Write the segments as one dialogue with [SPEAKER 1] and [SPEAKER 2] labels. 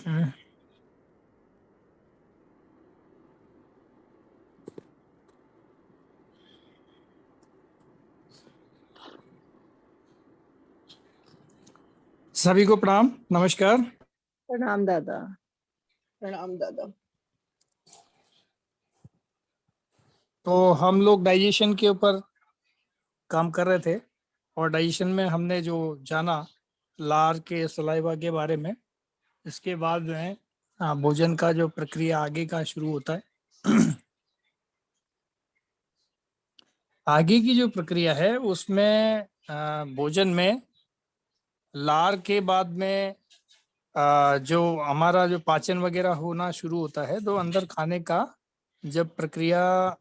[SPEAKER 1] हम्म। सभी को प्रणाम, नमस्कार।
[SPEAKER 2] प्रणाम दादा। प्रणाम दादा।
[SPEAKER 1] तो हम लोग डाइजेशन के ऊपर काम कर रहे थे, और डाइजेशन में हमने जो जाना लार के सलाइवा के बारे में। इसके बाद जो है भोजन का जो प्रक्रिया आगे का शुरू होता है। आगे की जो प्रक्रिया है उसमें भोजन में लार के बाद में जो हमारा जो पाचन वगैरह होना शुरू होता है, तो अंदर खाने का जब प्रक्रिया,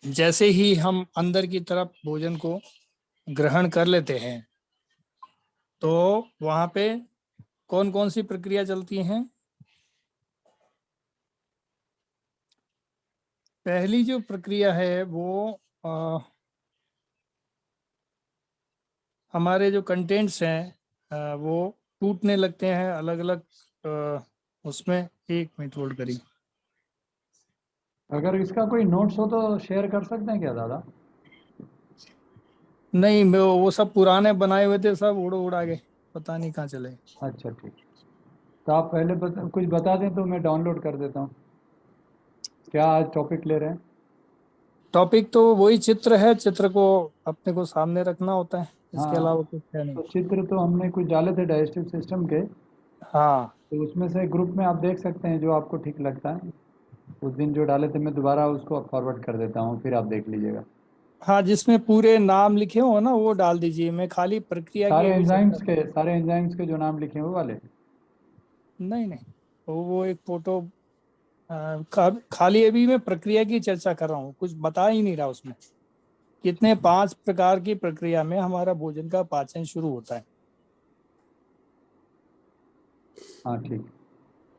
[SPEAKER 1] जैसे ही हम अंदर की तरफ भोजन को ग्रहण कर लेते हैं, तो वहां पे कौन कौन सी प्रक्रिया चलती हैं। पहली जो प्रक्रिया है वो हमारे जो कंटेंट्स हैं वो टूटने लगते हैं अलग अलग। उसमें एक मिनट होल्ड करिए।
[SPEAKER 3] अगर इसका कोई नोट्स हो तो शेयर कर सकते हैं क्या दादा?
[SPEAKER 1] नहीं, वो सब पुराने बनाए हुए थे, सब उड़ उड़ा के पता नहीं कहाँ चले।
[SPEAKER 3] अच्छा ठीक। तो आप पहले कुछ बता दें तो मैं डाउनलोड कर देता हूँ। क्या आज टॉपिक ले रहे हैं?
[SPEAKER 1] टॉपिक तो वही चित्र है, चित्र को अपने को सामने रखना होता है, इसके
[SPEAKER 3] हाँ,
[SPEAKER 1] अलावा कुछ है नहीं।
[SPEAKER 3] तो चित्र तो हमने कुछ डाले थे डाइजेस्टिव सिस्टम के,
[SPEAKER 1] हाँ
[SPEAKER 3] तो उसमें से ग्रुप में आप देख सकते हैं जो आपको ठीक लगता है। उस दिन जो डाले थे मैं दोबारा उसको फॉरवर्ड कर देता हूँ, फिर आप देख लीजिएगा।
[SPEAKER 1] हाँ, जिसमें पूरे नाम लिखे हो ना वो डाल दीजिए, मैं खाली प्रक्रिया की अभी चर्चा।
[SPEAKER 3] सारे एंजाइम्स के जो नाम लिखे हैं वो वाले।
[SPEAKER 1] नहीं नहीं, वो एक फोटो। खाली अभी मैं प्रक्रिया की चर्चा कर रहा हूँ, कुछ बता ही नहीं रहा उसमें। कितने 5 प्रकार की प्रक्रिया में हमारा भोजन का पाचन शुरू होता
[SPEAKER 3] हाँ ठीक।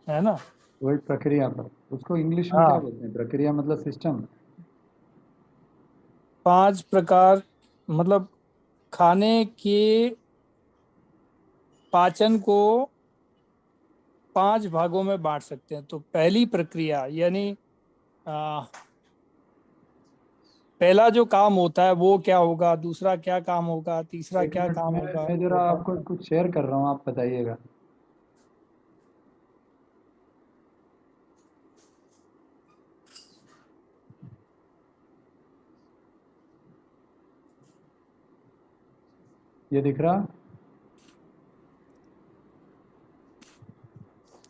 [SPEAKER 1] है ना।
[SPEAKER 3] वही प्रक्रिया पर, उसको इंग्लिश में क्या
[SPEAKER 1] हाँ,
[SPEAKER 3] बोलते हैं? प्रक्रिया मतलब सिस्टम।
[SPEAKER 1] 5 प्रकार, मतलब खाने के पाचन को 5 भागों में बांट सकते हैं। तो पहली प्रक्रिया यानी आ, पहला जो काम होता है वो क्या होगा, दूसरा क्या काम होगा, तीसरा
[SPEAKER 3] एक
[SPEAKER 1] क्या
[SPEAKER 3] मिनट,
[SPEAKER 1] काम होगा,
[SPEAKER 3] मैं जरा
[SPEAKER 1] चौथा।
[SPEAKER 3] आपको कुछ शेयर कर रहा हूँ, आप बताइएगा। ये दिख रहा?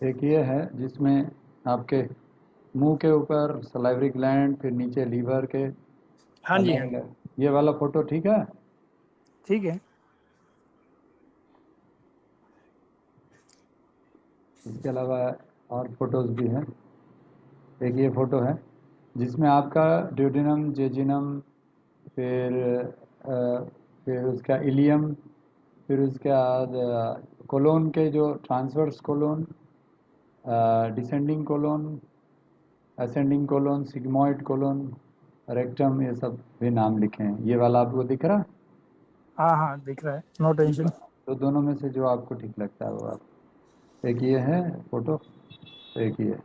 [SPEAKER 3] एक ये है जिसमें आपके मुंह के ऊपर सलाइवरी ग्लैंड, फिर नीचे लीवर के
[SPEAKER 1] हाँ जी,
[SPEAKER 3] अलग
[SPEAKER 1] हाँ जी,
[SPEAKER 3] अलग, ये वाला फोटो ठीक है।
[SPEAKER 1] ठीक है।
[SPEAKER 3] इसके अलावा और फोटोज भी हैं। एक ये फोटो है जिसमें आपका ड्यूडेनम, जेजिनम, फिर फिर उसका इलियम, फिर उसके बाद कोलोन के जो transverse colon, descending colon, ascending colon, sigmoid colon, rectum, ये सब भी नाम लिखे हैं। ये वाला आपको दिख रहा?
[SPEAKER 1] हाँ हाँ, दिख रहा है, नो टेंशन।
[SPEAKER 3] तो दोनों में से जो आपको ठीक लगता है वो आप, एक ये है फोटो, एक ये।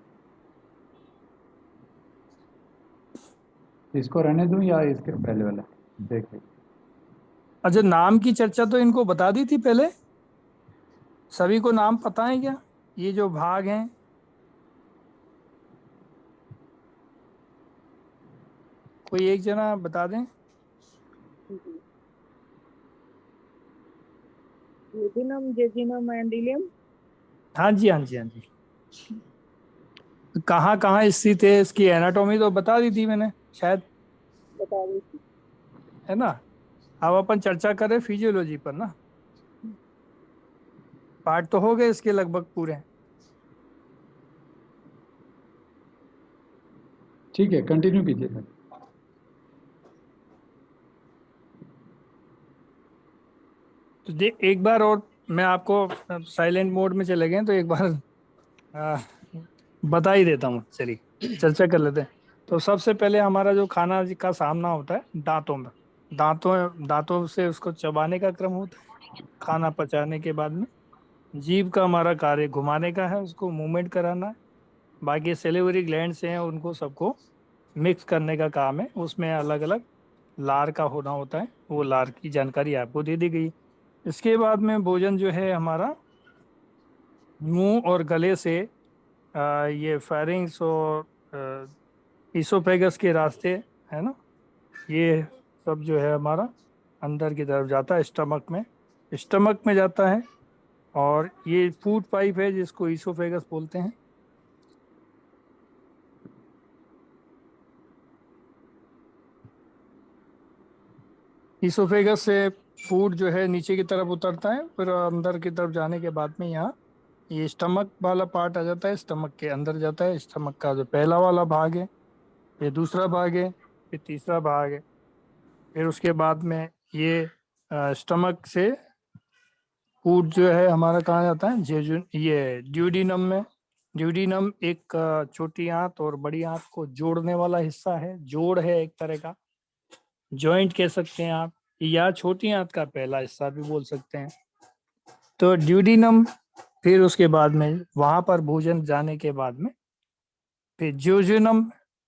[SPEAKER 3] इसको रहने दूं या इसके पहले वाला देखिए?
[SPEAKER 1] अच्छा, नाम की चर्चा तो इनको बता दी थी पहले। सभी को नाम पता है क्या, ये जो भाग हैं? कोई एक जना बता दें।
[SPEAKER 2] यूजिनम, जेजिनम एंड इलियम।
[SPEAKER 1] हाँ जी, हाँ जी, हाँ जी। कहाँ कहाँ स्थित है, इसकी एनाटॉमी तो बता दी थी मैंने शायद,
[SPEAKER 2] बता दी थी।
[SPEAKER 1] है ना। अब अपन चर्चा करें फिजियोलॉजी पर ना। पार्ट तो हो गए इसके लगभग पूरे।
[SPEAKER 3] ठीक है, कंटिन्यू कीजिए सर।
[SPEAKER 1] तो एक बार और मैं आपको, साइलेंट मोड में चले गए तो एक बार आ, बता ही देता हूँ, चलिए चर्चा कर लेते हैं। तो सबसे पहले हमारा जो खाना का सामना होता है दांतों में। दांतों दांतों से उसको चबाने का क्रम होता है खाना पचाने के बाद में। जीभ का हमारा कार्य घुमाने का है, उसको मूवमेंट कराना है। बाकी सेलिवरी ग्लैंड्स हैं, उनको सबको मिक्स करने का काम है। उसमें अलग अलग लार का होना होता है, वो लार की जानकारी आपको दे दी गई। इसके बाद में भोजन जो है हमारा मुंह और गले से ये फेरिंग्स और इसोफेगस के रास्ते, है ना, ये सब जो है हमारा अंदर की तरफ जाता है, स्टमक में जाता है। और ये फूड पाइप है जिसको इसोफेगस बोलते हैं। इसोफेगस से फूड जो है नीचे की तरफ उतरता है, फिर अंदर की तरफ जाने के बाद में यहाँ ये स्टमक वाला पार्ट आ जाता है, स्टमक के अंदर जाता है। स्टमक का जो पहला वाला भाग है, ये दूसरा भाग है, फिर तीसरा भाग है। फिर उसके बाद में ये स्टमक से फूड जो है हमारा कहाँ जाता है, जेजुन ये ड्यूडिनम में। ड्यूडिनम एक छोटी आंत और बड़ी आंत को जोड़ने वाला हिस्सा है, जोड़ है एक तरह का, जॉइंट कह सकते हैं आप, या छोटी आंत का पहला हिस्सा भी बोल सकते हैं। तो ड्यूडिनम, फिर उसके बाद में वहां पर भोजन जाने के बाद में फिर जोजुनम।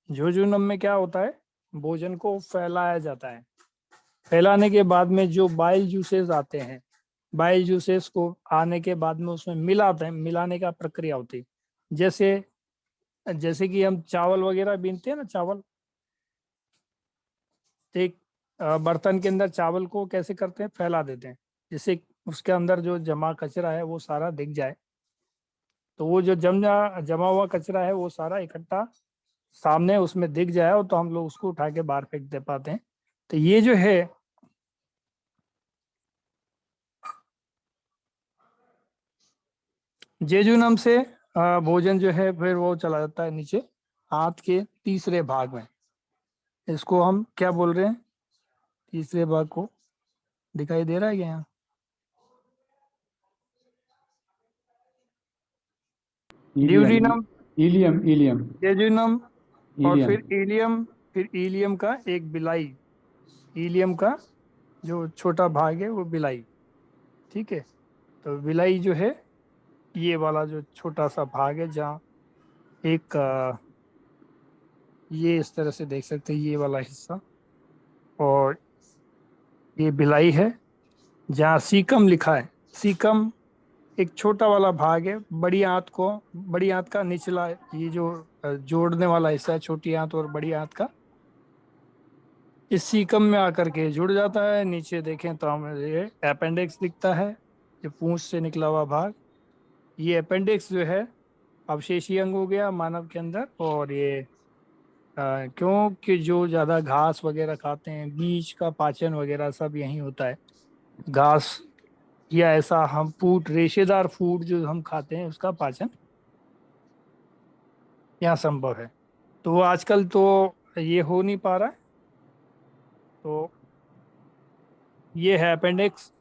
[SPEAKER 1] जोजुनम में क्या होता है, भोजन को फैलाया जाता है। फैलाने के बाद में जो बाइल जूसेस आते हैं, बाइल जूसेस को आने के बाद में उसमें मिलाते हैं, मिलाने का प्रक्रिया होती है। जैसे जैसे कि हम चावल वगैरह बीनते हैं ना, चावल, तो एक बर्तन के अंदर चावल को कैसे करते हैं, फैला देते हैं, जिससे उसके अंदर जो जमा कचरा है वो सारा दिख जाए। तो वो जो जमा हुआ कचरा है वो सारा इकट्ठा सामने उसमें दिख जाए, और तो हम लोग उसको उठा के बाहर फेंक दे पाते हैं। तो ये जो है जेजुनम से भोजन जो है फिर वो चला जाता है नीचे हाथ के तीसरे भाग में। इसको हम क्या बोल रहे हैं, तीसरे भाग को दिखाई दे रहा है क्या यहाँ?
[SPEAKER 3] Ileum,
[SPEAKER 1] duodenum,
[SPEAKER 3] ileum, ileum,
[SPEAKER 1] jejunum, और
[SPEAKER 3] इलियम।
[SPEAKER 1] फिर इलियम। फिर इलियम का एक बिलाई, इलियम का जो छोटा भाग है वो बिलाई, ठीक है। तो बिलाई जो है ये वाला जो छोटा सा भाग है, जहाँ एक ये इस तरह से देख सकते हैं, ये वाला हिस्सा, और ये बिलाई है। जहाँ सीकम लिखा है, सीकम एक छोटा वाला भाग है, बड़ी आंत का निचला, ये जो जोड़ने वाला हिस्सा है, छोटी आंत और बड़ी आंत का, इस सीकम में आकर के जुड़ जाता है। नीचे देखें तो हमें ये अपेंडिक्स दिखता है, जो पूंछ से निकला हुआ भाग। ये अपेंडिक्स जो है अवशेषी अंग हो गया मानव के अंदर। और ये क्योंकि जो ज़्यादा घास वगैरह खाते हैं, बीज का पाचन वगैरह सब यहीं होता है। घास या ऐसा हम फूड, रेशेदार फूड जो हम खाते हैं, उसका पाचन यहाँ संभव है। तो वो आजकल तो ये हो नहीं पा रहा है। तो ये है अपेंडिक्स।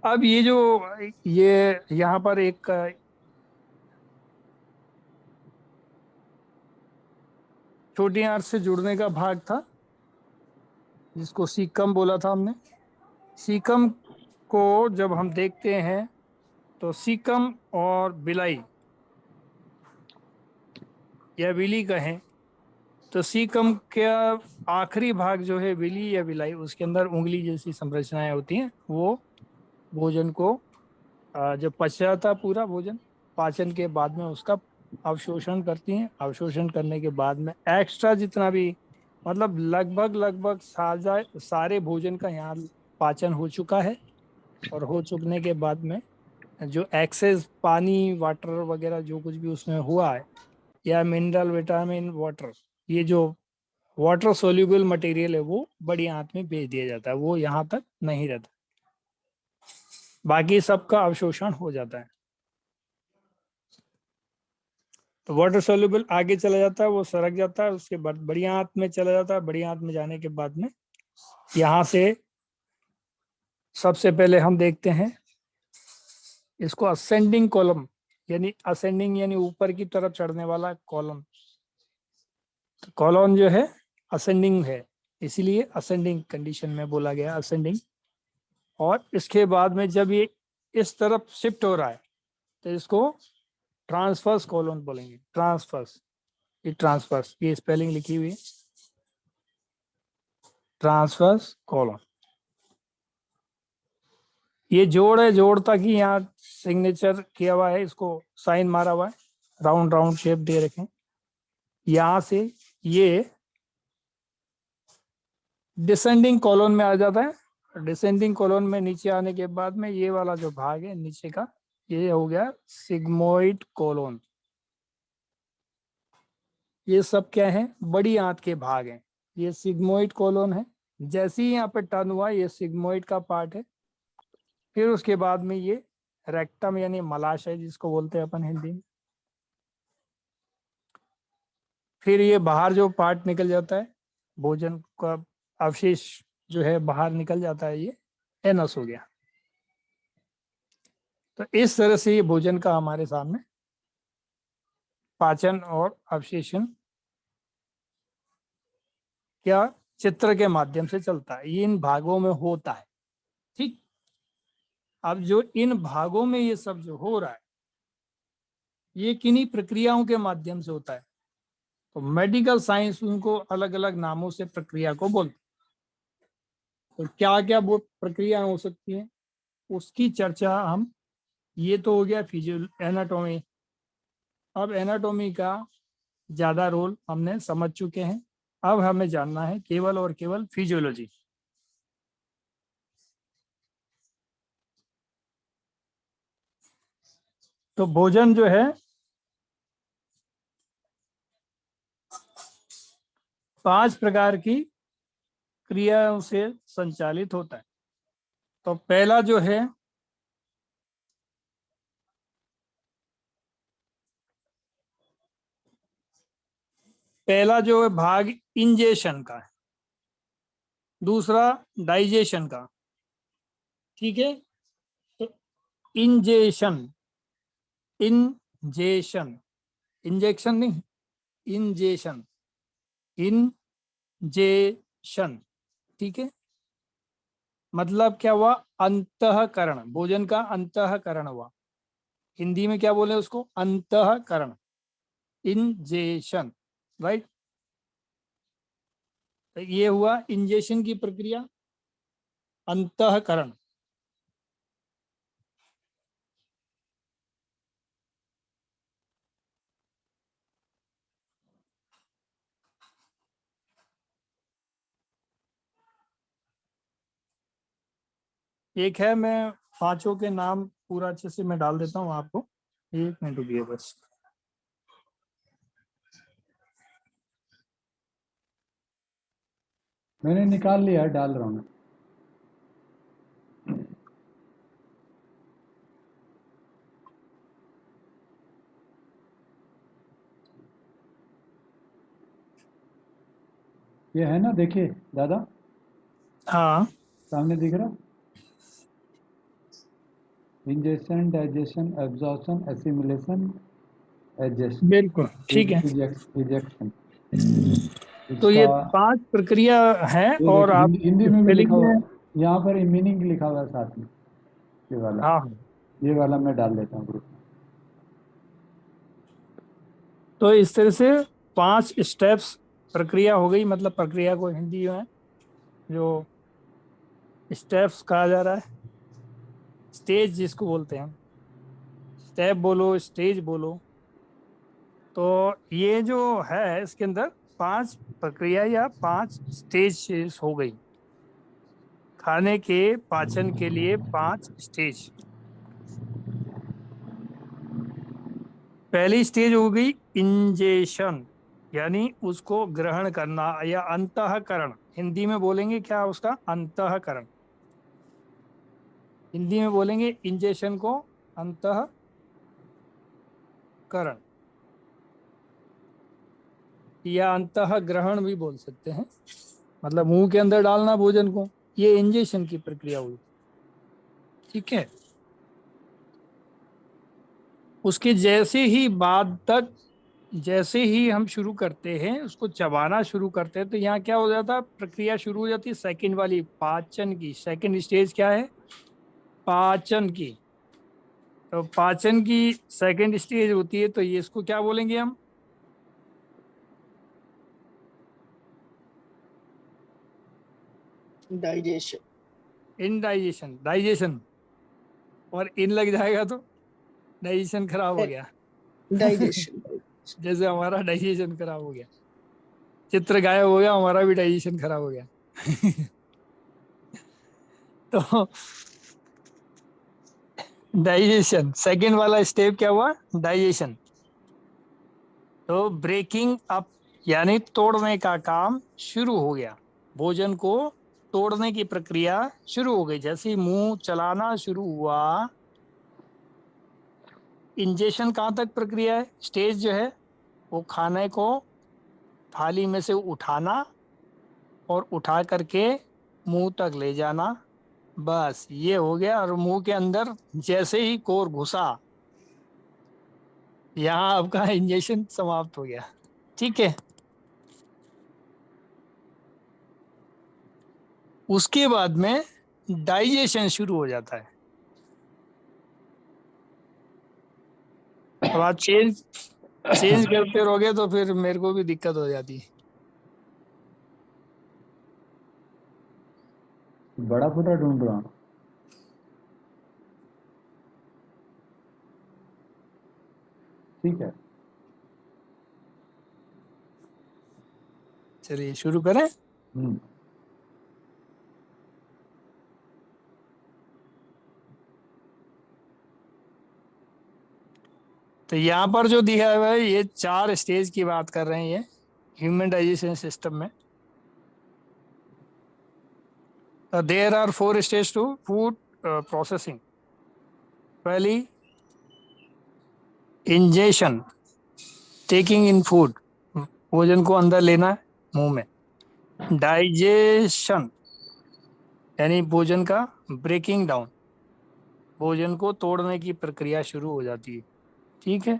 [SPEAKER 1] अब ये जो ये यहाँ पर एक छोटी आंत से जुड़ने का भाग था, जिसको सीकम बोला था हमने। सीकम को जब हम देखते हैं तो सीकम और बिलाई या विली कहें, तो सीकम का आखिरी भाग जो है विली या बिलाई, उसके अंदर उंगली जैसी संरचनाएं होती हैं। वो भोजन को जब पच जाता है पूरा भोजन, पाचन के बाद में उसका अवशोषण करती हैं। अवशोषण करने के बाद में एक्स्ट्रा जितना भी, मतलब लगभग लगभग सारे भोजन का यहाँ पाचन हो चुका है। और हो चुकने के बाद में जो एक्सेस पानी वाटर वगैरह जो कुछ भी उसमें हुआ है, या मिनरल विटामिन वाटर, ये जो वाटर सोल्यूबल मटेरियल है, वो बड़ी आंत में भेज दिया जाता है, वो यहाँ तक नहीं रहता। बाकी सबका अवशोषण हो जाता है। तो वाटर सोल्यूबल आगे चला जाता है, वो सरक जाता है, उसके बाद बड़ी आंत में चला जाता है। बड़ी आंत में जाने के बाद में यहाँ से सबसे पहले हम देखते हैं इसको असेंडिंग कॉलम, यानी असेंडिंग यानी ऊपर की तरफ चढ़ने वाला कॉलम। कॉलम जो है असेंडिंग है, इसीलिए असेंडिंग कंडीशन में बोला गया, असेंडिंग। और इसके बाद में जब ये इस तरफ शिफ्ट हो रहा है तो इसको ट्रांसफर्स कोलोन बोलेंगे। ट्रांसफर्स, ये ट्रांसफर्स, ये स्पेलिंग लिखी हुई है, ट्रांसफर्स कोलोन। ये जोड़ है, जोड़ तक ही यहाँ सिग्नेचर किया हुआ है, इसको साइन मारा हुआ है, राउंड राउंड शेप दे रखे हैं। यहाँ से ये डिसेंडिंग कॉलोन में आ जाता है। डिसेंडिंग कॉलोन में नीचे आने के बाद में ये वाला जो भाग है नीचे का, ये हो गया सिग्मोइड कॉलोन। ये सब क्या है, बड़ी आंत के भाग हैं। ये सिग्मोइड कॉलोन है। जैसे ही यहाँ पे टर्न हुआ, ये सिग्मोइड का पार्ट है। फिर उसके बाद में ये रेक्टम यानी मलाशय जिसको बोलते हैं अपन हिंदी में। फिर ये बाहर जो पार्ट निकल जाता है, भोजन का अवशेष जो है बाहर निकल जाता है, ये एनस हो गया। तो इस तरह से ये भोजन का हमारे सामने पाचन और अवशेषण क्या चित्र के माध्यम से चलता है, ये इन भागों में होता है। ठीक, अब जो इन भागों में ये सब जो हो रहा है, ये किन्हीं प्रक्रियाओं के माध्यम से होता है। तो मेडिकल साइंस उनको अलग अलग नामों से प्रक्रिया को बोलते हैं। तो क्या क्या वो प्रक्रिया हो सकती है, उसकी चर्चा हम, ये तो हो गया फिजियो एनाटॉमी। अब एनाटॉमी का ज्यादा रोल हमने समझ चुके हैं। अब हमें जानना है केवल और केवल फिजियोलॉजी। तो भोजन जो है 5 प्रकार की क्रियाओं से संचालित होता है। तो पहला जो है भाग इंजेशन का है, दूसरा डाइजेशन का। ठीक है, तो इंजेशन, इंजेशन, इंजेक्शन नहीं, इंजेशन, इंजेशन। ठीक है, मतलब क्या हुआ, अंतःकरण, भोजन का अंतःकरण हुआ। हिंदी में क्या बोले उसको, अंतःकरण, इंजेशन, राइट। ये हुआ इंजेशन की प्रक्रिया, अंतःकरण। एक है, मैं पांचों के नाम पूरा अच्छे से मैं डाल देता हूँ आपको, 1 मिनट रुकिए बस।
[SPEAKER 3] मैंने निकाल लिया है, डाल रहा हूँ मैं। ये है ना, देखिए दादा,
[SPEAKER 1] हाँ
[SPEAKER 3] सामने दिख रहा, ingestion, digestion, absorption, assimilation, adjust,
[SPEAKER 1] बिल्कुल ठीक है।
[SPEAKER 3] इजेक्शन।
[SPEAKER 1] तो
[SPEAKER 3] इसका
[SPEAKER 1] ये 5 प्रक्रिया है
[SPEAKER 3] ये
[SPEAKER 1] और
[SPEAKER 3] देखिए,
[SPEAKER 1] आप
[SPEAKER 3] हिंदी में भी लिखा
[SPEAKER 1] स्पेलिंग
[SPEAKER 3] हुआ,
[SPEAKER 1] में,
[SPEAKER 3] यहाँ पर मीनिंग लिखा हुआ है साथ में, ये वाला।
[SPEAKER 1] हाँ।
[SPEAKER 3] ये वाला मैं डाल देता हूँ ग्रुप में।
[SPEAKER 1] तो इस तरह से 5 स्टेप्स प्रक्रिया हो गई, मतलब प्रक्रिया को हिंदी में जो स्टेप्स कहा जा रहा है, स्टेज जिसको बोलते हैं, स्टेप बोलो, स्टेज बोलो। तो ये जो है इसके अंदर 5 प्रक्रिया या 5 स्टेज हो गई। खाने के पाचन के लिए 5 स्टेज। पहली स्टेज हो गई इंजेशन, यानी उसको ग्रहण करना या अंतःकरण। हिंदी में बोलेंगे क्या उसका, अंतःकरण। हिंदी में बोलेंगे इंजेशन को अंतःकरण या अंतःग्रहण भी बोल सकते हैं, मतलब मुंह के अंदर डालना भोजन को, ये इंजेशन की प्रक्रिया हुई। ठीक है, उसके जैसे ही बाद तक, जैसे ही हम शुरू करते हैं उसको चबाना शुरू करते हैं, तो यहाँ क्या हो जाता है, प्रक्रिया शुरू हो जाती है सेकंड वाली, पाचन की। सेकंड स्टेज क्या है, पाचन की। तो पाचन की सेकंड स्टेज होती है, तो ये इसको क्या बोलेंगे हम?
[SPEAKER 2] डाइजेशन।
[SPEAKER 1] इनडाइजेशन, डाइजेशन, और इन लग जाएगा तो डाइजेशन खराब हो गया।
[SPEAKER 2] डाइजेशन।
[SPEAKER 1] जैसे हमारा डाइजेशन खराब हो गया, चित्र गायब हो गया, हमारा भी डाइजेशन खराब हो गया। तो डाइजेशन सेकंड वाला स्टेप क्या हुआ? डाइजेशन। तो ब्रेकिंग अप यानी तोड़ने का काम शुरू हो गया, भोजन को तोड़ने की प्रक्रिया शुरू हो गई। जैसे ही मुंह चलाना शुरू हुआ, इंजेशन कहाँ तक प्रक्रिया है, स्टेज जो है वो खाने को थाली में से उठाना और उठा करके मुंह तक ले जाना, बस ये हो गया। और मुंह के अंदर जैसे ही कोर घुसा, यहाँ आपका इंजेक्शन समाप्त हो गया। ठीक है, उसके बाद में डाइजेशन शुरू हो जाता है। अब आप चेंज चेंज करते रहोगे तो फिर मेरे को भी दिक्कत हो जाती है।
[SPEAKER 3] बड़ा फोटो ढूंढ रहा हूँ। ठीक है।
[SPEAKER 1] चलिए शुरू करें।
[SPEAKER 3] हम्म।
[SPEAKER 1] तो यहाँ पर जो दिया हुआ है ये 4 स्टेज की बात कर रहे हैं, ये ह्यूमन डाइजेशन सिस्टम में। There are 4 stage to food processing. पहली, इंजेशन, टेकिंग इन फूड, भोजन को अंदर लेना है मुंह में। डाइजेशन यानी भोजन का ब्रेकिंग डाउन, भोजन को तोड़ने की प्रक्रिया शुरू हो जाती है। ठीक है।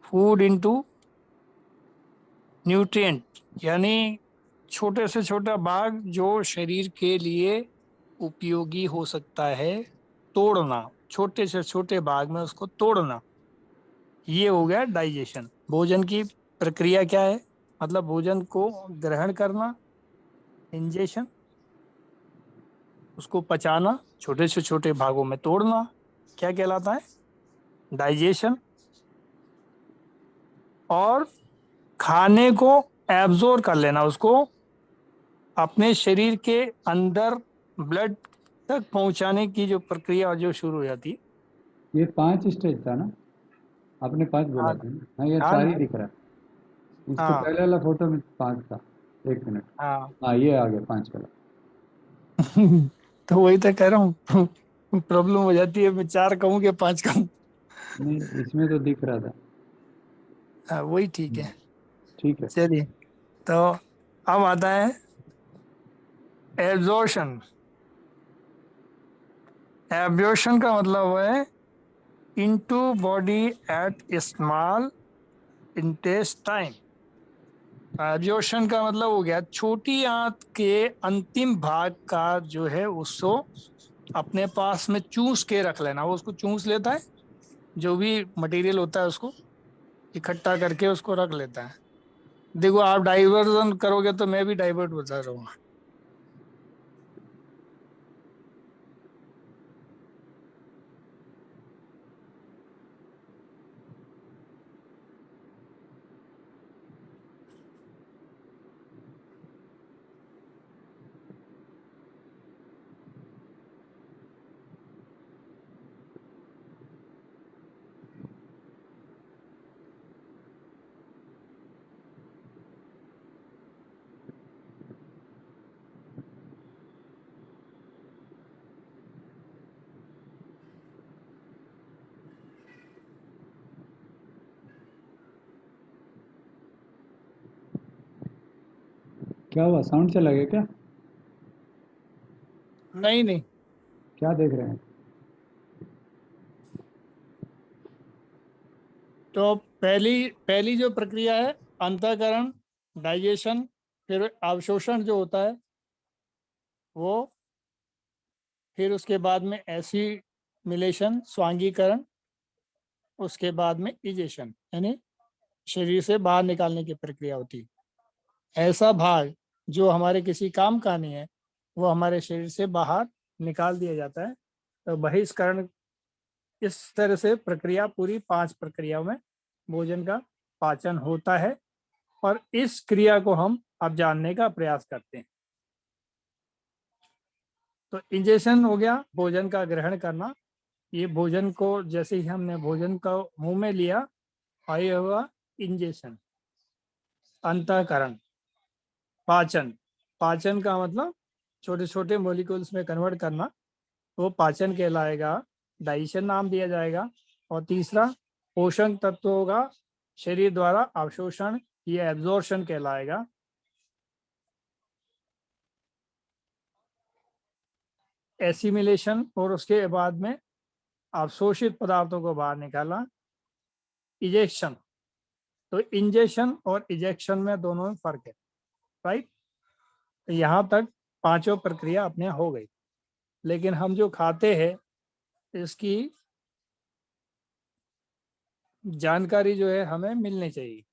[SPEAKER 1] फूड इनटू न्यूट्रिएंट यानी छोटे से छोटा भाग जो शरीर के लिए उपयोगी हो सकता है, तोड़ना, छोटे से छोटे भाग में उसको तोड़ना, ये हो गया डाइजेशन। भोजन की प्रक्रिया क्या है, मतलब भोजन को ग्रहण करना, इंजेशन, उसको पचाना, छोटे से छोटे भागों में तोड़ना, क्या कहलाता है? डाइजेशन। और खाने को एब्जॉर्ब कर लेना, उसको अपने शरीर के अंदर ब्लड तक पहुंचाने की जो प्रक्रिया जो शुरू हो जाती है।
[SPEAKER 3] ये 5 स्टेज था ना? आपने 5 बोला
[SPEAKER 1] हाँ
[SPEAKER 3] था ना? हाँ, ये
[SPEAKER 1] हाँ
[SPEAKER 3] 4 ही दिख रहा है। इसके
[SPEAKER 1] हाँ
[SPEAKER 3] पहले वाला फोटो में 5 था। 1 मिनट।
[SPEAKER 1] हाँ।
[SPEAKER 3] हाँ, ये आ गया 5 वाला।
[SPEAKER 1] तो वही तो कह रहा हूँ, प्रॉब्लम हो जाती है, मैं 4 कहूँ कि 5 कहूँ।
[SPEAKER 3] नहीं, इसमें तो दिख रहा था।
[SPEAKER 1] हाँ वही ठीक
[SPEAKER 3] हम्म,
[SPEAKER 1] है।
[SPEAKER 3] ठीक है।
[SPEAKER 1] चलिए, तो अब आता है एब्जॉर्शन। एब्जॉर्शन का मतलब है into body at small intestine. Absorption का मतलब हो गया छोटी आंत के अंतिम भाग का जो है उसको अपने पास में चूस के रख लेना। वो उसको चूस लेता है, जो भी मटेरियल होता है उसको इकट्ठा करके उसको रख लेता है। देखो आप डाइवर्जन करोगे तो मैं भी डाइवर्ट बता रहूंगा।
[SPEAKER 3] क्या हुआ? साउंड चला गया क्या?
[SPEAKER 1] नहीं नहीं,
[SPEAKER 3] क्या देख रहे हैं?
[SPEAKER 1] तो पहली पहली जो प्रक्रिया है अंतःकरण, डाइजेशन, फिर अवशोषण जो होता है वो, फिर उसके बाद में एसिमिलेशन, स्वांगीकरण, उसके बाद में इजेशन यानी शरीर से बाहर निकालने की प्रक्रिया होती है। ऐसा भाग जो हमारे किसी काम का नहीं है वो हमारे शरीर से बाहर निकाल दिया जाता है। तो बहिष्करण इस तरह से प्रक्रिया पूरी 5 प्रक्रियाओं में भोजन का पाचन होता है और इस क्रिया को हम अब जानने का प्रयास करते हैं। तो इंजेशन हो गया भोजन का ग्रहण करना। ये भोजन को जैसे ही हमने भोजन का मुंह में लिया और ये हुआ इंजेशन। अंतःकरण पाचन, पाचन का मतलब छोटे छोटे मॉलिक्यूल्स में कन्वर्ट करना, वो पाचन कहलाएगा, डाइजेशन नाम दिया जाएगा। और तीसरा पोषण तत्व होगा शरीर द्वारा अवशोषण, ये एब्जॉर्प्शन कहलाएगा। एसिमिलेशन और उसके बाद में अवशोषित पदार्थों को बाहर निकालना, इजेक्शन। तो इंजेक्शन और इजेक्शन में दोनों में फर्क है, राइट। तो यहाँ तक पांचों प्रक्रिया अपने हो गई, लेकिन हम जो खाते हैं इसकी जानकारी जो है हमें मिलनी चाहिए।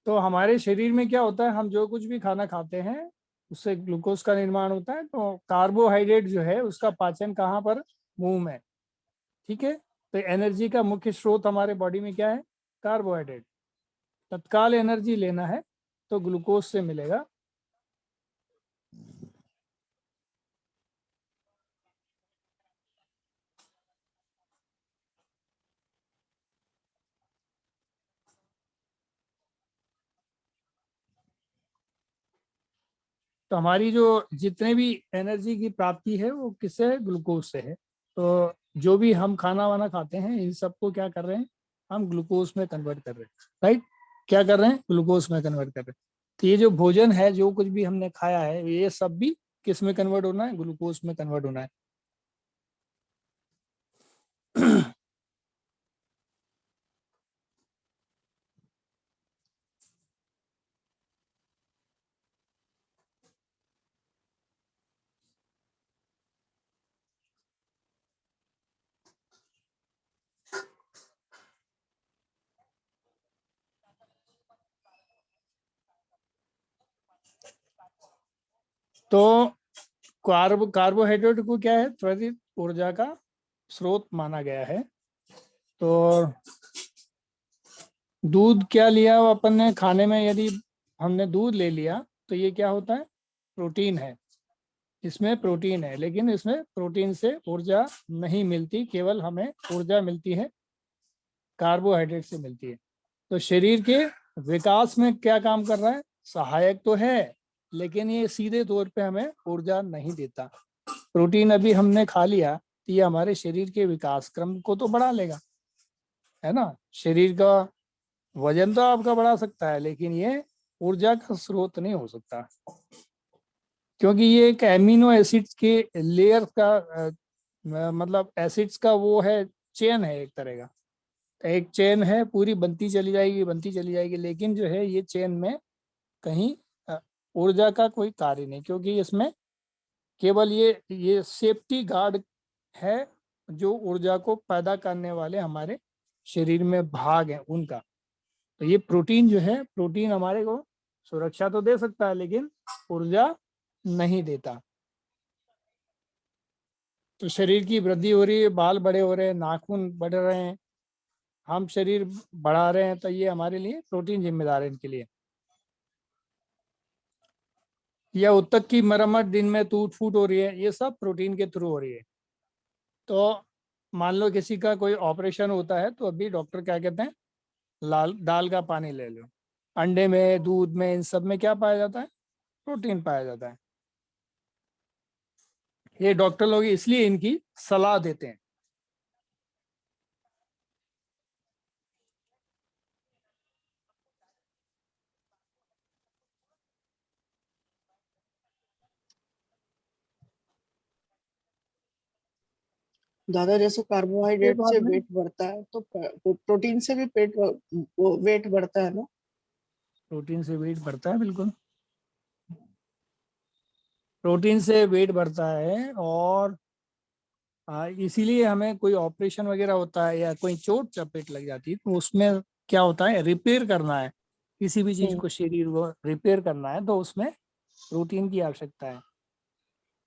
[SPEAKER 1] तो हमारे शरीर में क्या होता है, हम जो कुछ भी खाना खाते हैं उससे ग्लूकोज का निर्माण होता है। तो कार्बोहाइड्रेट जो है उसका पाचन कहाँ पर, मुंह में, ठीक है। तो एनर्जी का मुख्य स्रोत हमारे बॉडी में क्या है, कार्बोहाइड्रेट। तत्काल एनर्जी लेना है तो ग्लूकोज से मिलेगा। तो हमारी जो जितने भी एनर्जी की प्राप्ति है वो किससे है, ग्लूकोज से है। तो जो भी हम खाना वाना खाते हैं इन सबको क्या कर रहे हैं, हम ग्लूकोज में कन्वर्ट कर रहे हैं, राइट। क्या कर रहे हैं, ग्लूकोज में कन्वर्ट कर रहे हैं। तो ये जो भोजन है, जो कुछ भी हमने खाया है, ये सब भी किस में कन्वर्ट होना है, ग्लूकोज में कन्वर्ट होना है। तो कार्बोहाइड्रेट को क्या है, त्वरित ऊर्जा का स्रोत माना गया है। तो दूध क्या लिया अपन ने खाने में, यदि हमने दूध ले लिया तो ये क्या होता है, प्रोटीन है। इसमें प्रोटीन है, लेकिन इसमें प्रोटीन से ऊर्जा नहीं मिलती, केवल हमें ऊर्जा मिलती है कार्बोहाइड्रेट से मिलती है। तो शरीर के विकास में क्या काम कर रहा है, सहायक तो है, लेकिन ये सीधे तौर पे हमें ऊर्जा नहीं देता। प्रोटीन अभी हमने खा लिया तो ये हमारे शरीर के विकास क्रम को तो बढ़ा लेगा, है ना। शरीर का वजन तो आपका बढ़ा सकता है, लेकिन ये ऊर्जा का स्रोत नहीं हो सकता, क्योंकि ये एक एमिनो एसिड्स के लेयर का मतलब एसिड्स का वो है, चेन है एक तरह का। एक चेन है, पूरी बनती चली जाएगी बनती चली जाएगी, लेकिन जो है ये चेन में कहीं ऊर्जा का कोई कार्य नहीं, क्योंकि इसमें केवल ये सेफ्टी गार्ड है जो ऊर्जा को पैदा करने वाले हमारे शरीर में भाग हैं उनका। तो ये प्रोटीन जो है, प्रोटीन हमारे को सुरक्षा तो दे सकता है लेकिन ऊर्जा नहीं देता। तो शरीर की वृद्धि हो रही है, बाल बड़े हो रहे हैं, नाखून बढ़ रहे हैं, हम शरीर बढ़ा रहे हैं, तो ये हमारे लिए प्रोटीन जिम्मेदार है इनके लिए। या उत्तक की मरम्मत दिन में टूट फूट हो रही है, ये सब प्रोटीन के थ्रू हो रही है। तो मान लो किसी का कोई ऑपरेशन होता है तो अभी डॉक्टर क्या कहते हैं, दाल का पानी ले लो। अंडे में, दूध में, इन सब में क्या पाया जाता है, प्रोटीन पाया जाता है। ये डॉक्टर लोग इसलिए इनकी सलाह देते हैं।
[SPEAKER 2] दादा जैसे
[SPEAKER 1] उसके
[SPEAKER 2] कार्बोहाइड्रेट से
[SPEAKER 1] बाद में
[SPEAKER 2] वेट बढ़ता है तो प्रोटीन से भी वेट बढ़ता है ना?
[SPEAKER 1] प्रोटीन से वेट बढ़ता है, बिल्कुल प्रोटीन से वेट बढ़ता है। और इसीलिए हमें कोई ऑपरेशन वगैरह होता है या कोई चोट चपेट लग जाती है तो उसमें क्या होता है, रिपेयर करना है किसी भी चीज
[SPEAKER 2] हम्म
[SPEAKER 1] को, शरीर को रिपेयर करना है तो उसमें प्रोटीन की आवश्यकता है।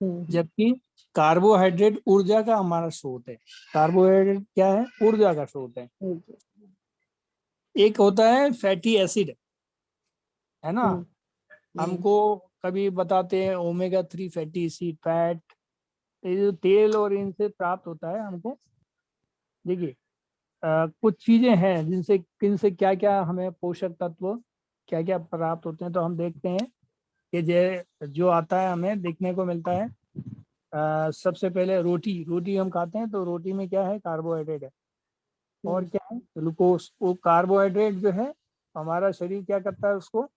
[SPEAKER 2] हम्म
[SPEAKER 1] जबकि कार्बोहाइड्रेट ऊर्जा का हमारा स्रोत है। कार्बोहाइड्रेट क्या है, ऊर्जा का स्रोत है।
[SPEAKER 2] हम्म
[SPEAKER 1] एक होता है फैटी एसिड, है ना।
[SPEAKER 2] हम्म हम्म
[SPEAKER 1] हमको कभी बताते हैं ओमेगा 3 फैटी एसिड, फैट, ये जो तेल और इनसे प्राप्त होता है हमको। देखिए कुछ चीजें हैं जिनसे किनसे क्या क्या हमें पोषक तत्व क्या क्या प्राप्त होते हैं, तो हम देखते हैं कि जो आता है हमें देखने को मिलता है। सबसे पहले रोटी, रोटी हम खाते हैं तो रोटी में क्या है, कार्बोहाइड्रेट है। और
[SPEAKER 2] हम्म
[SPEAKER 1] क्या है, ग्लूकोज। वो कार्बोहाइड्रेट जो है हमारा शरीर क्या करता है, उसको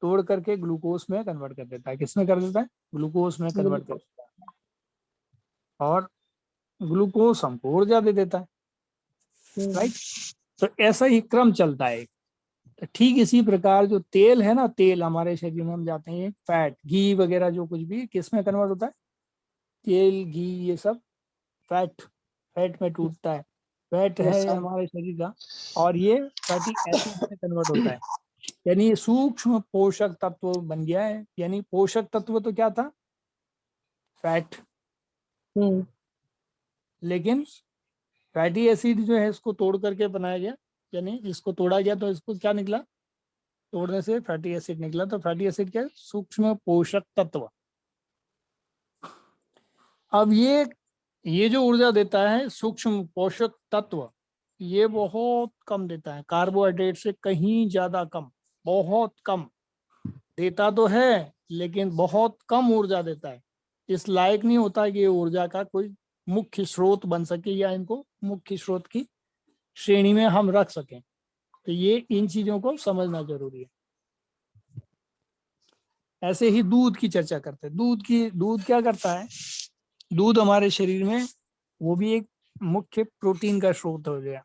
[SPEAKER 1] तोड़ करके ग्लूकोज में कन्वर्ट कर देता है। किसमें कर देता है, ग्लूकोज में कन्वर्ट कर
[SPEAKER 2] ग्लूकोज।
[SPEAKER 1] देता है। और ग्लूकोज हमको ऊर्जा दे देता है,
[SPEAKER 2] हम्म
[SPEAKER 1] राइट। तो ऐसा ही क्रम चलता है। तो ठीक इसी प्रकार जो तेल है ना, तेल हमारे शरीर में हम जाते हैं, फैट, घी वगैरह जो कुछ भी किस में कन्वर्ट होता है, तेल, घी, ये सब फैट, फैट में टूटता है। फैट है
[SPEAKER 2] यस सर।
[SPEAKER 1] हमारे शरीर का, और ये फैटी एसिड में कन्वर्ट होता है। यानी ये सूक्ष्म पोषक तत्व बन गया है। यानी पोषक तत्व तो क्या था, फैट,
[SPEAKER 2] हम्म
[SPEAKER 1] लेकिन फैटी एसिड जो है इसको तोड़ करके बनाया गया। यानी इसको तोड़ा गया तो इसको क्या निकला, तोड़ने से फैटी एसिड निकला। तो फैटी एसिड क्या है, सूक्ष्म पोषक तत्व। अब ये जो ऊर्जा देता है सूक्ष्म पोषक तत्व, ये बहुत कम देता है, कार्बोहाइड्रेट से कहीं ज्यादा कम, बहुत कम देता तो है, लेकिन बहुत कम ऊर्जा देता है। इस लायक नहीं होता कि ये ऊर्जा का कोई मुख्य स्रोत बन सके या इनको मुख्य स्रोत की श्रेणी में हम रख सकें। तो ये इन चीजों को समझना जरूरी है। ऐसे ही दूध की चर्चा करते हैं। दूध क्या करता है, दूध हमारे शरीर में वो भी एक मुख्य प्रोटीन का स्रोत हो गया।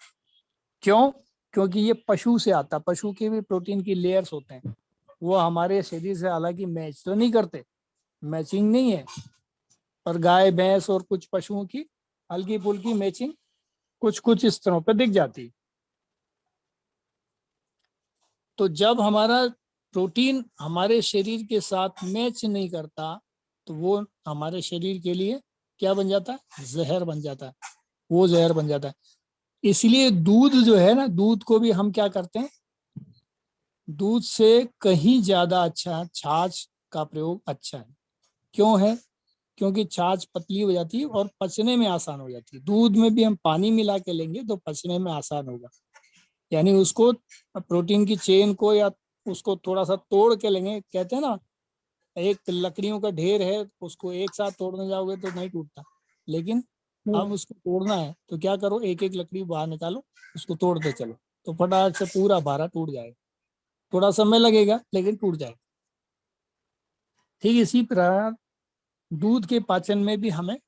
[SPEAKER 1] क्यों, क्योंकि ये पशु से आता, पशु के भी प्रोटीन की लेयर्स होते हैं। वो हमारे शरीर से हालांकि मैच तो नहीं करते, मैचिंग नहीं है, पर गाय, भैंस और कुछ पशुओं की हल्की फुल्की मैचिंग कुछ कुछ स्तरों पर दिख जाती है। तो जब हमारा प्रोटीन हमारे शरीर के साथ मैच नहीं करता तो वो हमारे शरीर के लिए क्या बन जाता है, जहर बन जाता है। वो जहर बन जाता है। इसलिए दूध जो है ना, दूध को भी हम क्या करते हैं, दूध से कहीं ज्यादा अच्छा छाछ का प्रयोग अच्छा है। क्यों है, क्योंकि छाछ पतली हो जाती है और पचने में आसान हो जाती है। दूध में भी हम पानी मिला के लेंगे तो पचने में आसान होगा। यानी उसको, प्रोटीन की चेन को या उसको थोड़ा सा तोड़ के लेंगे। कहते हैं ना, एक लकड़ियों का ढेर है, उसको एक साथ तोड़ने जाओगे तो नहीं टूटता, लेकिन अब
[SPEAKER 2] हम्म
[SPEAKER 1] उसको तोड़ना है तो क्या करो, एक एक लकड़ी बाहर निकालो, उसको तोड़ते चलो, तो फटाक से पूरा भारा टूट जाएगा। थोड़ा समय लगेगा लेकिन टूट जाएगा। ठीक इसी प्रकार दूध के पाचन में भी हमें,